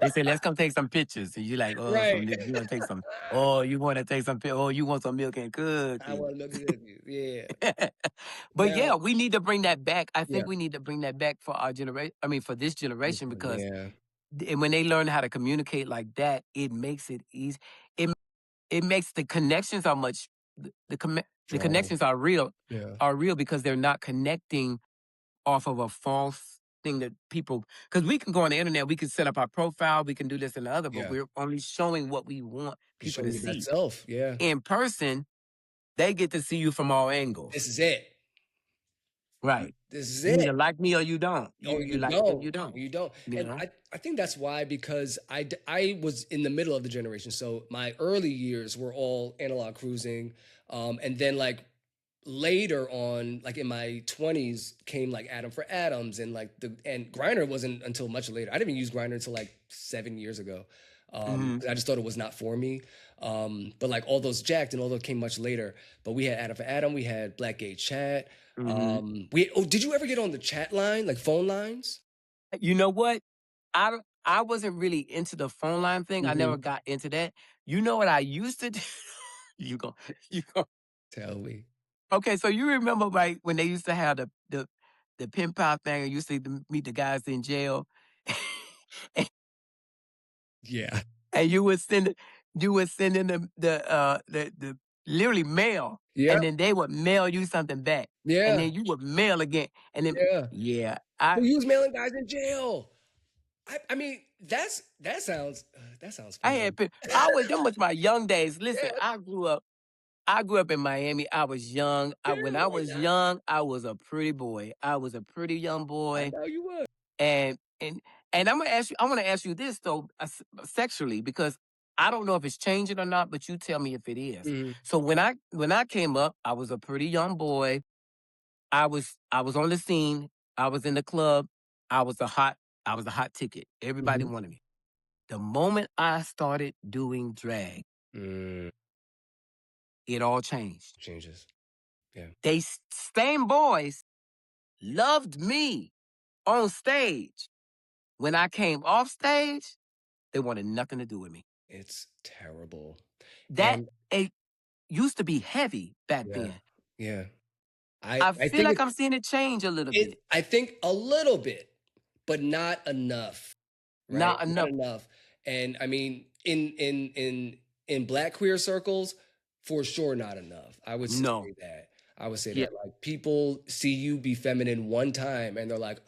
They say, let's come take some pictures. And you like, oh, Right. you want to take some, oh, you want to take some, oh, you want some milk and I cookies. want to look at you. Yeah. But Now, yeah, we need to bring that back. I yeah. think we need to bring that back for our generation. I mean, for this This generation, one, because yeah. and when they learn how to communicate like that, it makes it easy. It it makes the connections are much the Strong. connections Yeah. are real because they're not connecting off of a false thing that people because we can go on the internet, we can set up our profile, we can do this and the other, but Yeah. we're only showing what we want You're people showing to your best see. self. Yeah. In person, they get to see you from all This angles. is it. Right. This is You it. either like me or you don't. Oh, You you like me or don't. you don't. You don't. You And know? I think that's why, because I was in the middle of the generation. So my early years were all analog cruising. And then like later on, like in my 20s, came like Adam for Adams and like and Grindr wasn't until much later. I didn't even use Grindr until like 7 years ago. Hmm. 'Cause I just thought it was not for me. But like all those jacked and all those came much later. But we had Adam for Adam, we had Black Gay Chat. Hmm. Did you ever get on the chat line, like phone lines? You know what? I wasn't really into the phone line thing. I never Hmm. got into that. You know what I used to do? you go you go Tell me. okay, so you remember like when they used to have the pen pal thing and you used to meet the guys in jail and, Yeah. and you would send in the literally mail Yeah. and then they would mail you something back and Yeah. then you would mail again and then Yeah. yeah So you was mailing guys in jail. I mean, that sounds I fun. had I was them was my young days. Listen, Yeah. I grew up in Miami. I was young. Yeah. When I Why was not? young, I was a pretty boy. I was a pretty young I boy. know you would. And and and I'm gonna ask you. I want to ask you this though, sexually, because I don't know if it's changing or not, but you tell me if it is. Mhm. So when I came up, I was a pretty young boy. I was on the scene. I was in the club. I was a hot I was a hot ticket. Everybody Mhm. wanted me. The moment I started doing drag, Mm. it all changed. Changes. Yeah. Same boys loved me on stage. When I came off stage, they wanted nothing to do with me. It's terrible. That And it used to be heavy back yeah. then. Yeah. I I feel think like I'm seeing it change a little it bit. I think a little bit, but not enough. Right? Not Not enough. enough. And I mean, in Black queer circles, for sure, not enough. I would say No. that. I would say Yeah. that like people see you be feminine one time and they're like,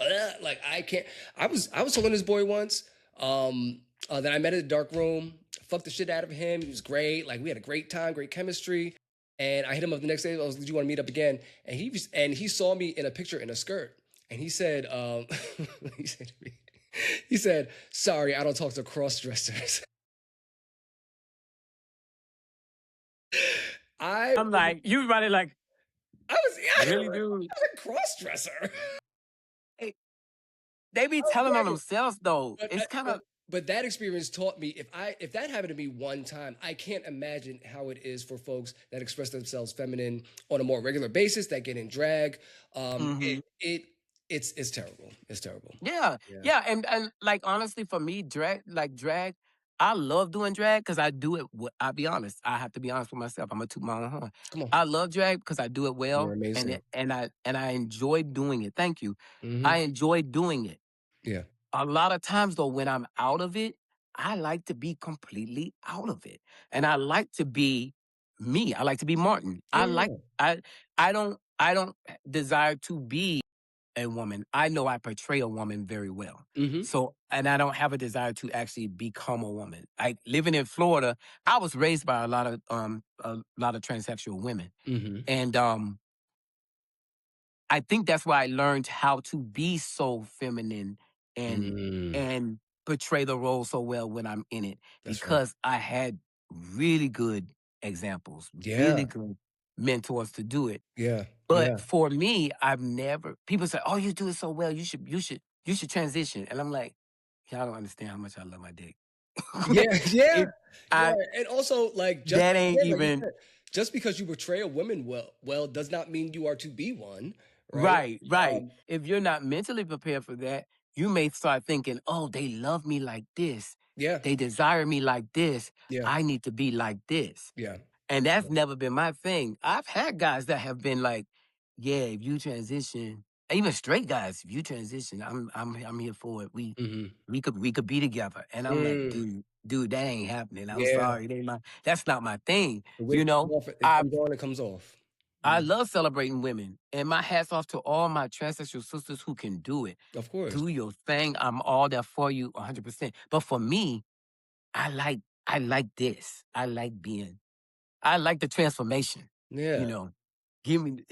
like I can't. I was telling this boy once that I met in the dark room, fucked the shit out of him. He was great. Like we had a great time, great chemistry. And I hit him up the next day. I was, "Did you want to meet up again?" And he saw me in a picture in a skirt, and he said, he said to me, he said, "Sorry, I don't talk to cross dressers." I I'm like, you running like, I was yeah, really, I dude? was a cross dresser. Hey, they be I was telling on bragging. themselves though. But It's kind of but that experience taught me if that happened to me one time, I can't imagine how it is for folks that express themselves feminine on a more regular basis that get in drag. mhm. It's terrible. It's terrible. Yeah, Yeah. yeah, and like honestly, for me, drag, I love doing drag because I do it. I'll be honest. I have to be honest with myself. I'm gonna toot my own horn. Come on. I love drag because I do it You're well, and amazing. I enjoy doing it. Thank you. Hmm. I enjoy doing it. Yeah. A lot of times though, when I'm out of it, I like to be completely out of it, and I like to be me. I like to be Martin. Yeah. I don't desire to be a woman. I know I portray a woman very well. Hmm. So, and I don't have a desire to actually become a woman. Like living in Florida, I was raised by a lot of transsexual women. Hmm. And I think that's why I learned how to be so feminine and Mm. and portray the role so well when I'm in it That's right. because I had really good examples, Yeah. really good mentors to do it. Yeah. But Yeah. for me, I've never people say, "Oh, you do it so well. You should transition." And I'm like, y'all don't understand how much I love my dick. Yeah. Yeah. it Yeah. I And also, like, just that ain't again, like you even said, just because you portray a woman well does not mean you are to be one, right? right, right. Um, If you're not mentally prepared for that, you may start thinking, "Oh, they love me like this. yeah. They desire me like this. Yeah. I need to be like this." Yeah. And that's never been my thing. I've had guys that have been like, "Yeah, if you transition," even straight guys, "If you transition, I'm here for it. We Hmm. we could we could be together." And I'm like, Mm. dude, that ain't happening. I'm Yeah. sorry, that's not my thing. The wig You comes know, off, it I comes on, it comes off. I Mm. love celebrating women, and my hats off to all my transsexual sisters who can do it. Of course. Do your thing. I'm all there for you, 100%. But for me, I like this. I like the transformation, Yeah. you know. Give me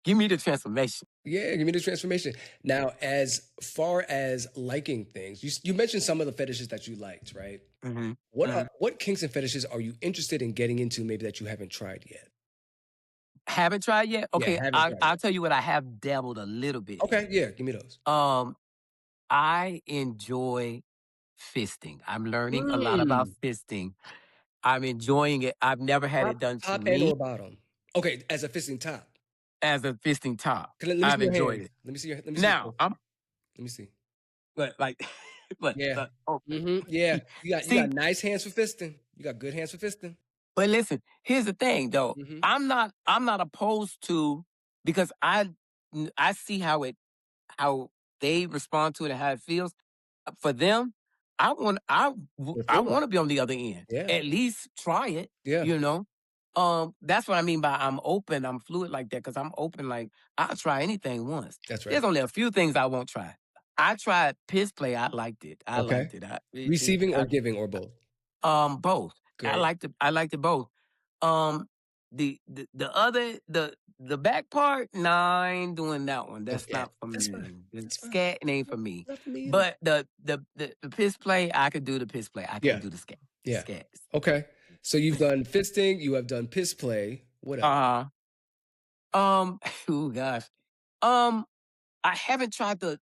give me the transformation. Yeah, give me the transformation. Now, as far as liking things, you mentioned some of the fetishes that you liked, right? Mhm, What mhm. what kinks and fetishes are you interested in getting into maybe that you haven't tried yet? Haven't tried yet? Yeah, Okay, haven't I'll tried I'll yet. tell you what I have dabbled a little bit Okay, in. yeah, give me those. Um, I enjoy fisting. I'm learning a lot about Mm. fisting. I'm enjoying it. I've never had Top, it done to top and me or bottom. Okay, as a fisting top. as a fisting top. Okay, let me see I've your enjoyed hands. it. Let me see Now, your, I'm let me see. but like but Yeah. okay. Yeah. You got See, nice hands for fisting. You got good hands for fisting. but listen, here's the thing though. Hmm. I'm not opposed to because I see how they respond to it and how it feels. For them, They I feel it. want to be on the other end. Yeah. At least try it, Yeah. you know. That's what I mean by I'm open, I'm fluid like that because I'm open. Like I'll try anything once. That's right. There's only a few things I won't try. I tried piss play. I liked it. I Okay. liked it. Receiving or giving or both. Both. I Great. liked it. I liked it both. Um, the other the back part, nah, I ain't doing that one. That's Okay. not for That's fine. me. The That's fine. scat ain't for me. Not for me either. But the piss play, I could do the piss play. I Yeah. can't do the scat. Yeah. Sketch. Okay. So you've done fisting, you have done piss play. What else? Oh gosh. Um, I haven't tried the.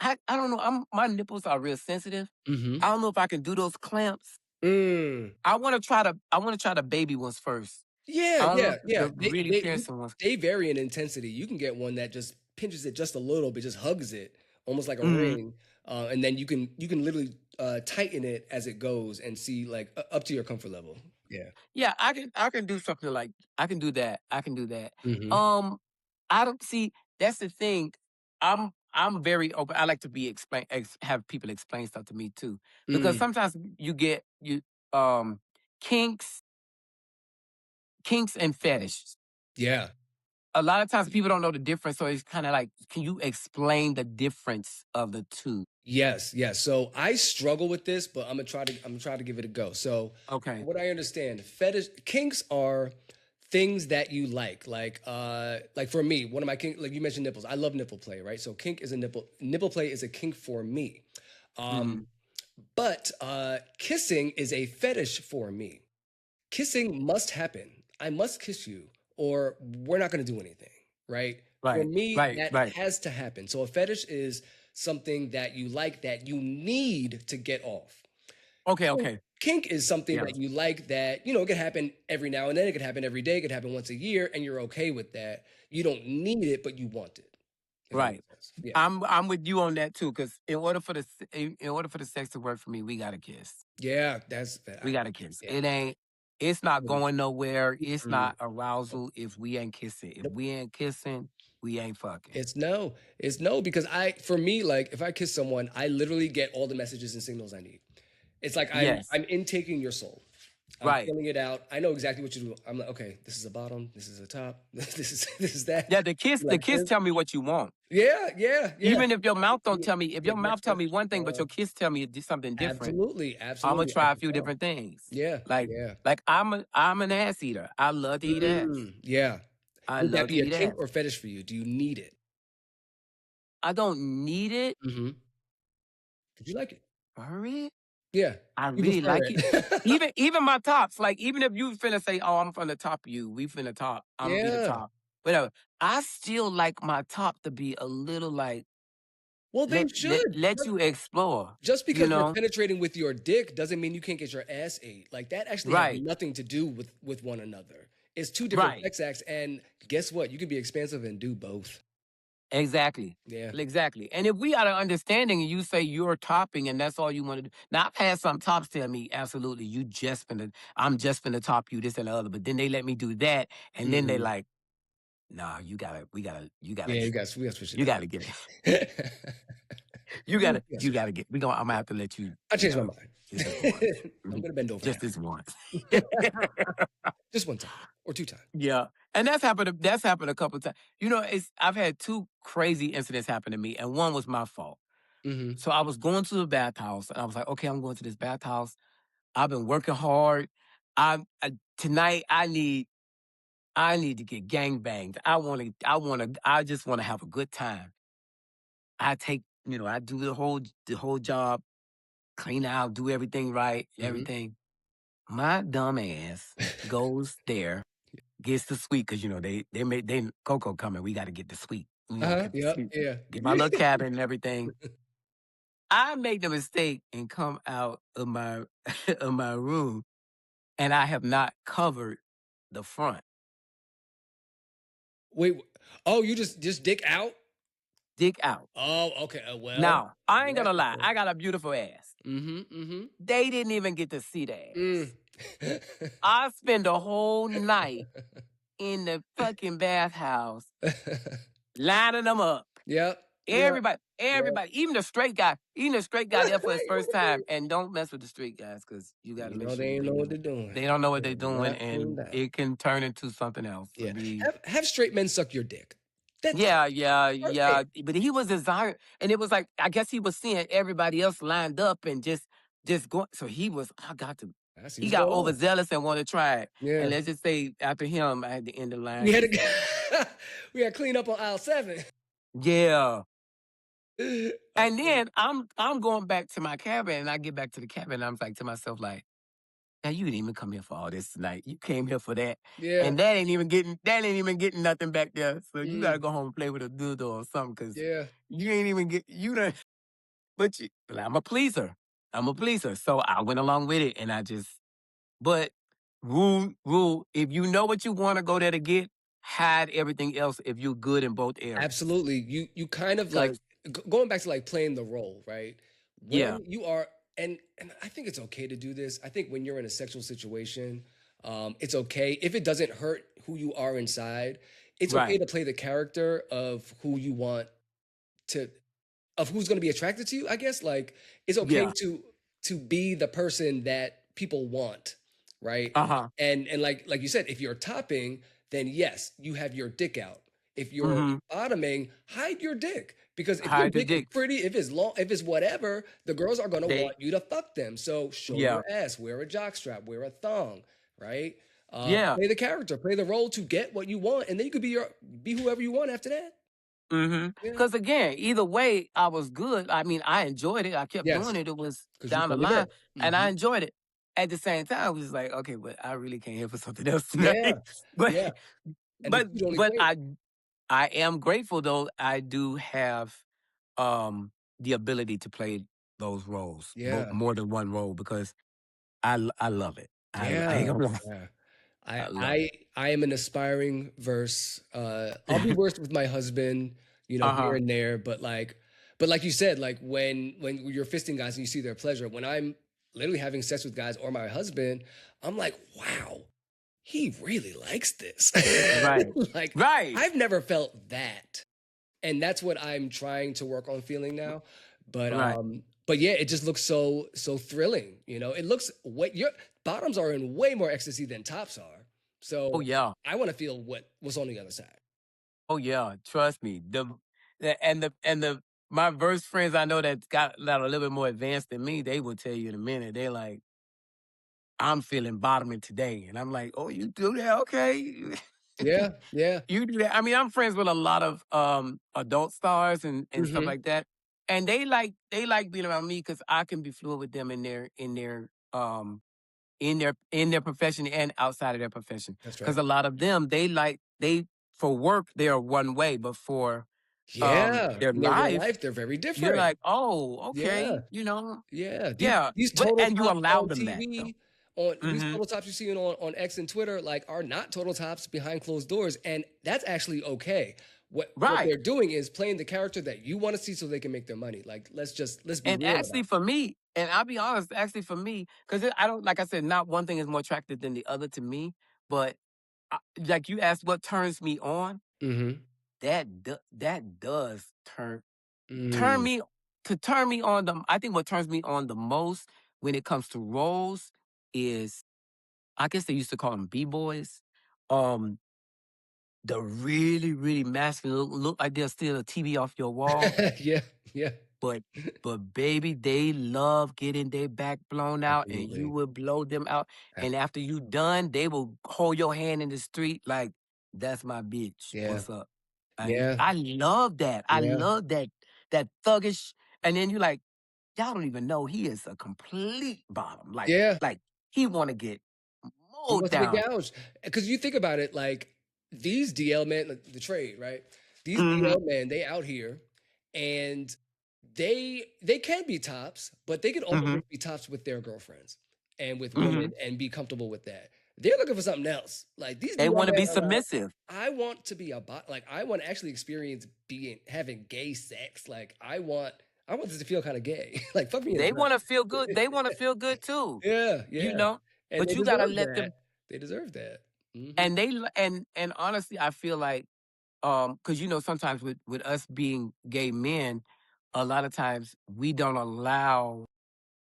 I don't know. My nipples are real sensitive. Mm-hmm. I don't know if I can do those clamps. Mm. I want to try the. I want to try the baby ones first. Yeah, I don't know yeah, if yeah. the really piercing ones. They vary in intensity. You can get one that just pinches it just a little bit, just hugs it, almost like a Mhm. ring, and then you can literally tighten it as it goes and see like up to your comfort level. Yeah. Yeah, I can do something like I can do that. I can do that. Mm-hmm. Um, I don't see that's the thing. I'm very open. I like to be have people explain stuff to me too. Because Mm. sometimes you get you um kinks, kinks and fetishes. Yeah. A lot of times people don't know the difference. So it's kind of like, can you explain the difference of the two? Yes, yes. So I struggle with this, but I'm gonna try to give it a go. So Okay. what I understand, fetish kinks are things that you like for me, one of my kink, like you mentioned nipples. I love nipple play, right? So kink is a nipple play is a kink for me. Hmm. But kissing is a fetish for me. Kissing must happen. I must kiss you, or we're not going to do anything, right? For Right. me, Right. that Right. has to happen. So a fetish is something that you like that you need to get off. Okay. Kink Okay. kink is something Yeah. that you like that, it could happen every now and then, it could happen every day, it could happen once a year, and you're okay with that. You don't need it, but you want it. If that Right. makes sense. Yeah. I'm with you on that too. Because in order for the sex to work for me, we gotta kiss. Yeah, that's We gotta kiss. yeah. It ain't. It's not going nowhere. It's Mm. not arousal if we ain't kissing. If Nope. we ain't kissing, we ain't fucking. It's no. It's no because for me, like if I kiss someone, I literally get all the messages and signals I need. It's like I'm Yes. I'm intaking your soul. I'm Right. feeling it out. I know exactly what you do. I'm like, okay, this is a bottom, this is a top, this is that. Yeah. The kiss. You The like kiss this? tell me what you want. Yeah, yeah, yeah. Even if your mouth don't Yeah, tell me. If yeah, your next mouth tell me question. one thing, but your kiss tell me something different. Absolutely, I'm gonna absolutely. I try a can few tell. different things. Yeah, Like yeah. I'm an ass eater. I love to eat ass. Yeah. I Would that love to be a eat kink ass. or fetish for you? Do you need it? I don't need it. Mm-hmm. Did you like it? For it. Yeah. I You really prefer like it. it. Even my tops, like even if you finna say, "Oh, I'm finna top you," we finna top. I'm gonna be the Yeah. top. Whatever. I still like my top to be a little like Well, they let let should. let you explore. Just You because you're know, penetrating with your dick doesn't mean you can't get your ass ate. Like that actually has right, nothing to do with one another. It's two different right, sex acts, and guess what? You can be expansive and do both. exactly, Yeah. exactly. And if we got an understanding, and you say you're topping, and that's all you want to do. Now I've had some tops tell me, absolutely, I'm just finna top you, this and the other. But then they let me do that, and then they Hmm. like, nah, you gotta Yeah, get, we got to switch you it gotta get it. up. We gotta You switch gotta get. I'm gonna have to let you. I You changed my know, mind. just this once. I'm gonna bend over Just half. this once. Just one time or two times. Yeah, and that's happened. That's happened a couple times. You know, I've had two crazy incidents happen to me, and one was my fault. Hmm. So I was going to the bathhouse, and I was like, okay, I'm going to this bathhouse. I've been working hard. Tonight I need to get gang banged. I just want to have a good time. I do the whole job, clean out, do everything right, Hmm. everything. My dumb ass goes there, gets the suite because they Coco coming. We got to get the suite. Uh-huh. Get the Yep. suite. Yeah. Get my little cabin and everything. I made the mistake and come out of my of my room, and I have not covered the front. Wait. Oh, you just dick out? Dick out. Oh, okay. Well, Now I ain't that gonna lie. happened. I got a beautiful ass. Mm-hmm. They didn't even get to see the Mm. ass. I spend the whole night in the fucking bathhouse lining them up. Yep. Yep. Yep. Everybody, even the straight guy there for his first time. And don't mess with the street guys because you got to You make know sure they that ain't they know what know. they're doing. They don't know what They they're are doing, not cleaned and out. it can turn into something else. Yeah. Have straight men suck your dick. That's Yeah. perfect. But he was desiring, and it was like I guess he was seeing everybody else lined up and just going. So he was, I got to. I see He what's got going on. overzealous and wanted to try it. And Yeah. let's just say after him, I had to end the line We had because to we had to clean up on aisle 7. yeah. Oh, And then I'm going back to my cabin, and I get back to the cabin, and I'm like to myself like, Now you didn't even come here for all this tonight. You came here for that. Yeah. And that ain't even getting nothing back there. So you gotta Mm, go home and play with a dildo or something, because yeah. you ain't even get you done but I'm a pleaser. I'm a pleaser. So I went along with it, and I just but rule, if you know what you want to go there to get, hide everything else if you're good in both areas. Absolutely. You kind of like Cause going back to like playing the role, right? yeah, When you are and I think it's okay to do this. I think when you're in a sexual situation, it's okay if it doesn't hurt who you are inside. It's okay right. to play the character of who you want to of who's going to be attracted to you, I guess. Like it's okay Yeah. to be the person that people want, right? Uh-huh. And like you said, if you're topping, then yes, you have your dick out. If you're Mm-hmm. bottoming, hide your dick, because if your Hide the dick is dick. pretty, if it's long, if it's whatever, the girls are going to They want you to fuck them. So show yeah. your ass, wear a jockstrap, wear a thong, right? Yeah. Play the character, play the role to get what you want, and then you could be whoever you want after that. Mm-hmm. Yeah. Because again, either way, I was good. I mean, I enjoyed it. I kept doing Yes, it. It was because you down the from the line, dirt. and I Mhm. enjoyed it. At the same time, I was like, okay, but I really came here for something else Yeah, tonight. but yeah, and the but 2 don't but equate. I am grateful though. I do have the ability to play those roles, Yeah, more than one role, because I love it. I yeah, ain't gonna lie. yeah. I I love I it. I am an aspiring verse. I'll be versed with my husband, here Uh-huh. and there, but like you said, like when you're fisting guys and you see their pleasure, when I'm literally having sex with guys or my husband, I'm like, wow, he really likes this. Right. Like Right. I've never felt that. And that's what I'm trying to work on feeling now. Right. But yeah, it just looks so thrilling. It looks way your bottoms are in way more ecstasy than tops are. Oh So yeah. I want to feel what's on the other side. Oh yeah, trust me. The my verse friends I know that a little bit more advanced than me, they will tell you in a minute. They like, I'm feeling bottoming today. And I'm like, oh, you do that? Okay. Yeah, yeah. You do that. I mean, I'm friends with a lot of adult stars and stuff Hmm. like that. And they like being around me because I can be fluid with them in their profession and outside of their profession. That's Because right. a lot of them, for work they are one way, but for Yeah. their In their real life, life, they're very you're different. like, oh, Yeah. okay, Yeah, yeah. these But total and you tops allow on them that though. TV, on these Hmm. total tops you're seeing on X and Twitter, like are not total tops behind closed doors, and that's actually okay. What Right. they're doing is playing the character that you want to see so they can make their money. Like let's be And real actually about for me, and I'll be honest, actually for me, because I don't, like I said, not one thing is more attractive than the other to me. But like you asked, what turns me on? it. Mm-hmm. That does turn Mm. me turn me on. I think what turns me on the most when it comes to roles is, I guess they used to call them b-boys. Um, the really, really masculine look like they'll steal a TV off your wall. Yeah, yeah, But baby, they love getting their back blown out, and you absolutely. will blow them out. And Absolutely. after you done, they will hold your hand in the street like, "That's my bitch. Yeah, What's up?" And yeah, I love that. I yeah, love that thuggish. And then you like, y'all don't even know he is a complete bottom. Like yeah. like he want to get He mowed wants to get down. gouged. Because you think about it, like these DL men, like, the trade, right? These Hmm. DL men, they out here and they can be tops, but they can also Hmm. just be tops with their girlfriends and with women Hmm. and be comfortable with that. They're looking for something else. Like these They DL want to men be are like, submissive. I want to be a bot. Like I want to actually experience having gay sex. Like I want this to feel kind of gay. Like fuck me in the They nuts. want to feel good. They want to feel good too. Yeah, You yeah. know, And but they you gotta deserve let that. them. They deserve that. Mhm. And and honestly, I feel like, because sometimes with us being gay men, a lot of times we don't allow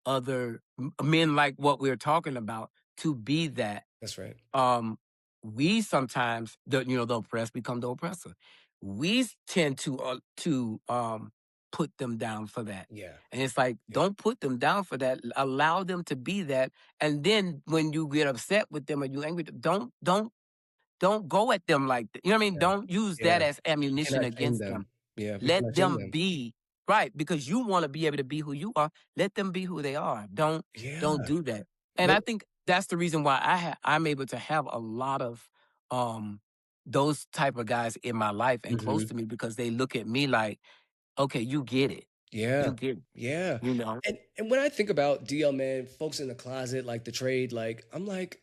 other men like what we're talking about to be that. That's right. um we sometimes the oppressed become the oppressor. We tend to put them down for that. Yeah, And it's like, yeah, don't put them down for that. Allow them to be that. And then when you get upset with them or you angry, don't go at them like that. You know what I mean? yeah, Don't use that yeah. as We ammunition cannot shame against them. them. Yeah, we Let cannot shame them them. be. Right, because you want to be able to be who you are. Let them be who they are. Don't Yeah, do that. And but I think that's the reason why I'm able to have a lot of um those type of guys in my life and close Mhm. to me because they look at me like, okay, you get it. Yeah. You get it, Yeah. you know? And when I think about DL, man, folks in the closet, like the trade, like I'm like,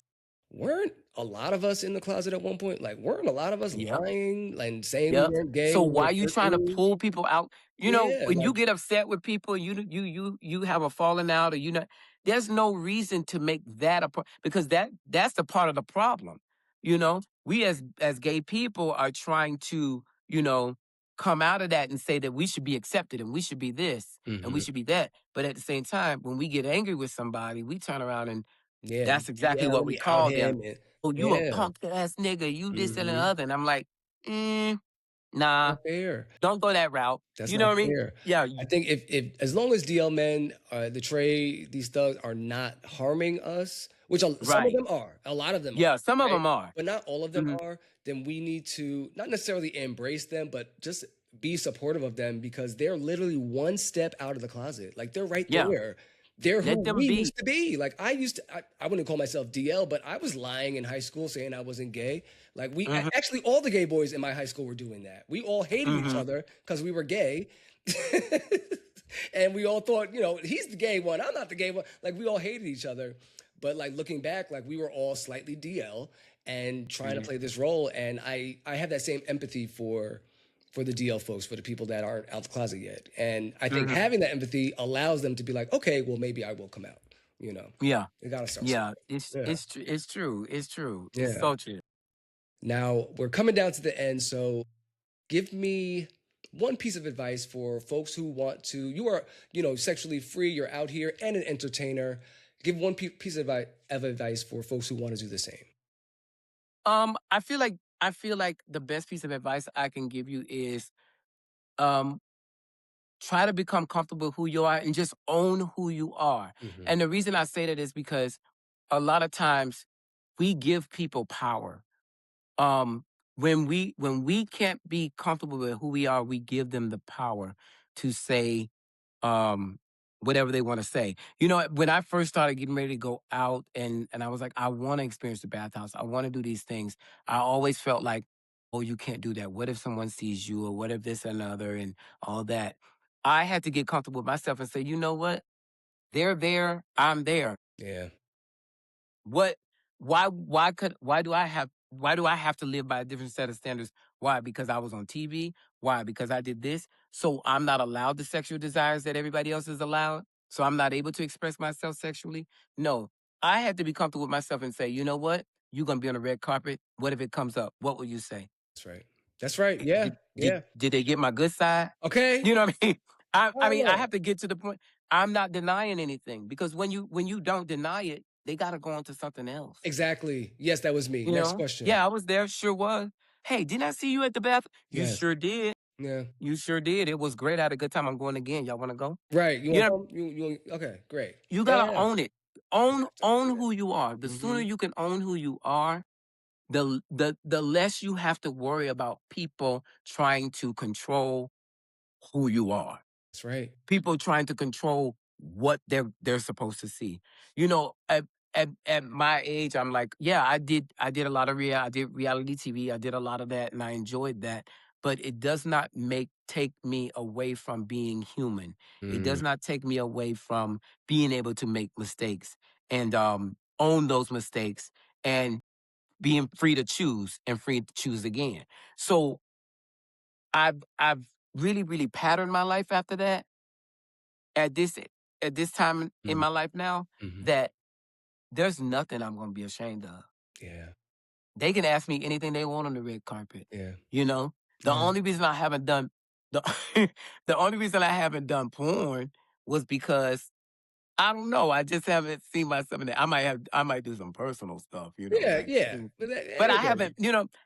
weren't a lot of us in the closet at one point? Like, weren't a lot of us Yep. lying and saying we Yep. weren't gay So when we why were you trying to 13? pull people out? Yeah, When you like get upset with people, you have a falling out, or there's no reason to make that a because that's the part of the problem. We as gay people are trying to come out of that and say that we should be accepted and we should be this and we mhm. should be that. But at the same time, when we get angry with somebody, we turn around and Yeah, that's exactly yell what and we we out call them. him and Oh, you a yeah. punk ass nigga, you this and the Mhm. other. And I'm like, nah, Not fair. don't go that route. That's You know not what I mean? fair. Yeah, I think if as long as DL men, the Trey, these thugs are not harming us, which some of right. them are, a lot of them Yeah, some are, of right? them are. But not all of them Mhm. are. Then we need to not necessarily embrace them, but just be supportive of them because they're literally one step out of the closet. Like they're right Yeah, there. They're who let them we be. used to be. Like I wouldn't call myself DL, but I was lying in high school saying I wasn't gay. Like Hmm. actually all the gay boys in my high school were doing that. We all hated each Hmm. other because we were gay. And we all thought, he's the gay one. I'm not the gay one. Like we all hated each other. But like looking back, like we were all slightly DL and trying to Yeah. play this role. And I have that same empathy for the DL folks, for the people that aren't out the closet yet. And I think Hmm. having that empathy allows them to be like, okay, well maybe I will come out. You know, Yeah. they gotta start Yeah. somewhere. Yeah. It's true. It's true. It's Yeah. so true. Now we're coming down to the end. So give me one piece of advice for folks who want to, you are, sexually free, you're out here and an entertainer. Give one piece of advice for folks who want to do the same. I feel like the best piece of advice I can give you is um try to become comfortable with who you are and just own who you are. Hmm. And the reason I say that is because a lot of times we give people power. um when we can't be comfortable with who we are, we give them the power to say um whatever they want to say. When I first started getting ready to go out and I was like, I want to experience the bathhouse, I want to do these things, I always felt like, oh, you can't do that. What if someone sees you, or what if this and another and all that. I had to get comfortable with myself and say, you know what, they're there, I'm there. Yeah. What why do I have to live by a different set of standards? Why? Because I was on TV? Why? Because I did this? So I'm not allowed the sexual desires that everybody else is allowed? So I'm not able to express myself sexually? No. I had to be comfortable with myself and say, you know what? You're gonna be on a red carpet. What if it comes up? What will you say? That's right. That's right. Eh, Yeah. Did Yeah. did they get my good side? Okay. You know what I mean? I Oh, have to get to the point. I'm not denying anything because when you don't deny it, they got to go on to something else. exactly. Yes, that was me. Next question. Yeah, I was there, sure was. Hey, didn't I see you at the bath? You Yes. sure did. Yeah. You sure did. It was great. I had a good time. I'm going again. Y'all want to go? Right. You You want know, to come? Okay, great. you gotta Yeah. own it. Own Have to own own who it. you are. The sooner Hmm. you can own who you are, the less you have to worry about people trying to control who you are. That's right. People trying to control what they're supposed to see. At my age, I'm like, yeah, I did a lot of I did reality TV. I did a lot of that, and I enjoyed that. But it does not take me away from being human. It Mm, does not take me away from being able to make mistakes and own those mistakes and being free to choose and free to choose again. So I've really really patterned my life after that at this time in mm, my life now, mhm. that there's nothing I'm gonna be ashamed of. Yeah. They can ask me anything they want on the red carpet. Yeah. You know? The Yeah. only reason I haven't done the the only reason I haven't done porn was because I don't know. I just haven't seen myself in it. I might do some personal stuff, Yeah. like Yeah. things. But But I anybody. haven't,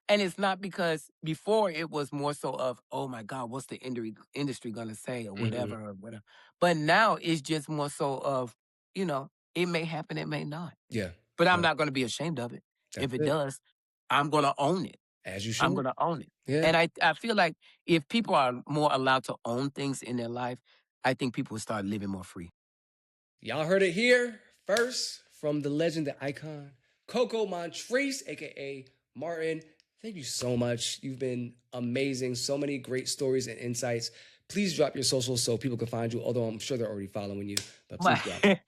and it's not because before it was more so of, oh my God, what's the industry gonna say or Hmm. whatever or whatever. But now it's just more so of, it may happen, it may not. Yeah. But I'm Yeah. not gonna be ashamed of it. That's If it it. does, I'm gonna own it. As you I'm should. gonna own it. Yeah. And I feel like if people are more allowed to own things in their life, I think people will start living more free. Y'all heard it here first. from the legend, the icon, Coco Montrese, aka Martin. Thank you so much. You've been amazing. So many great stories and insights. Please drop your socials so people can find you, although I'm sure they're already following you, but please My drop.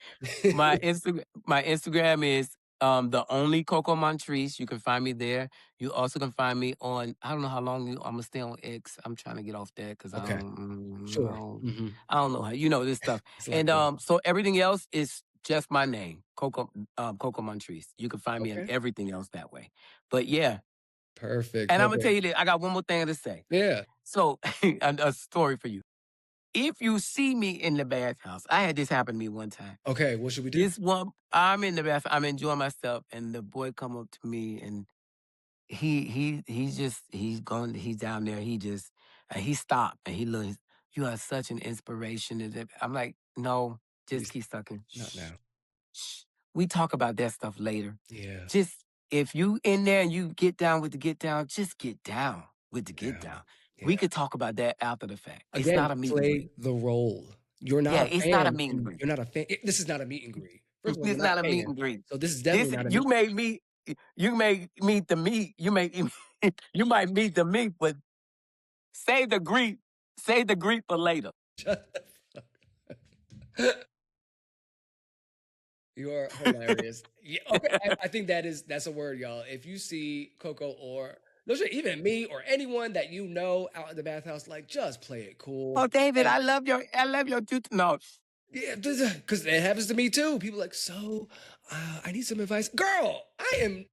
my Instagram is the only Coco Montrese. You can find me there. You also can find me on, I don't know how long I'm gonna stay on X. I'm trying to get off that because Okay, I don't sure. know. Mm-hmm. I don't know how this stuff. It's a lot And going on. so everything else is just my name, Coco Montrese. You can find me on Okay. everything else that way. But yeah, Perfect. and I'm gonna tell Perfect. you this. I got one more thing to say. Yeah. So a story for you. If you see me in the bathhouse, I had this happen to me one time. Okay. What should we do? This one, I'm in the bathroom, I'm enjoying myself, and the boy come up to me, and he's down there, he stopped, and he looked, "You are such an inspiration." I'm like, "No, just Please, keep sucking. not Shh, now. shh. We talk about that stuff later. Yeah. Just if you in there and you get down with the get down, just get down with the get Down. down. We Yeah. could talk about that after the fact. It's Again, not a meet and greet. play the role. You're not Yeah, a it's not a fan, meet and and greet. you're not a fan. This is not a meet and greet. First of all, you're It's not not a meet paying, and greet. so this is definitely not a meet. You may meet the meet. You might meet the meet, but save the greet. Save the greet for later. Shut the fuck. You are hilarious. Yeah, okay, I think that's a word, y'all. If you see Coco or no shit, even me or anyone that you know out in the bathhouse, like just play it cool. Oh, David, And I love your tooth. No, yeah, because it happens to me too. People like, so I need some advice. Girl, I I'm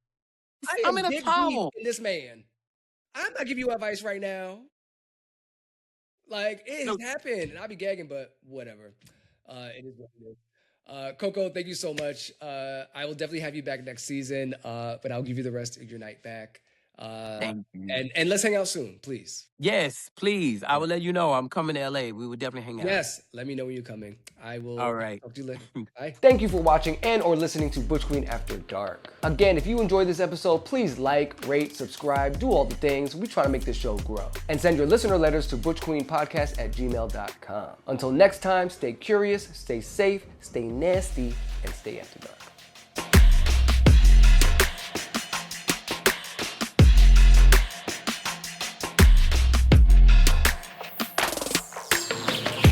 am in a dick deep towel. in this man. I'm not giving you advice right now. Like it has No, happened, and I'll be gagging, but whatever. It is what it is. Coco, thank you so much. I will definitely have you back next season, but I'll give you the rest of your night back. thank you. And let's hang out soon, please. Yes, please. I will let you know. I'm coming to LA. We will definitely hang out. Yes, let me know when you're coming. I will All right. talk to you later. Bye. Thank you for watching and or listening to Butch Queen After Dark. Again, if you enjoyed this episode, please like, rate, subscribe, do all the things. We try to make this show grow. And send your listener letters to butchqueenpodcast@gmail.com. Until next time, stay curious, stay safe, stay nasty, and stay after dark.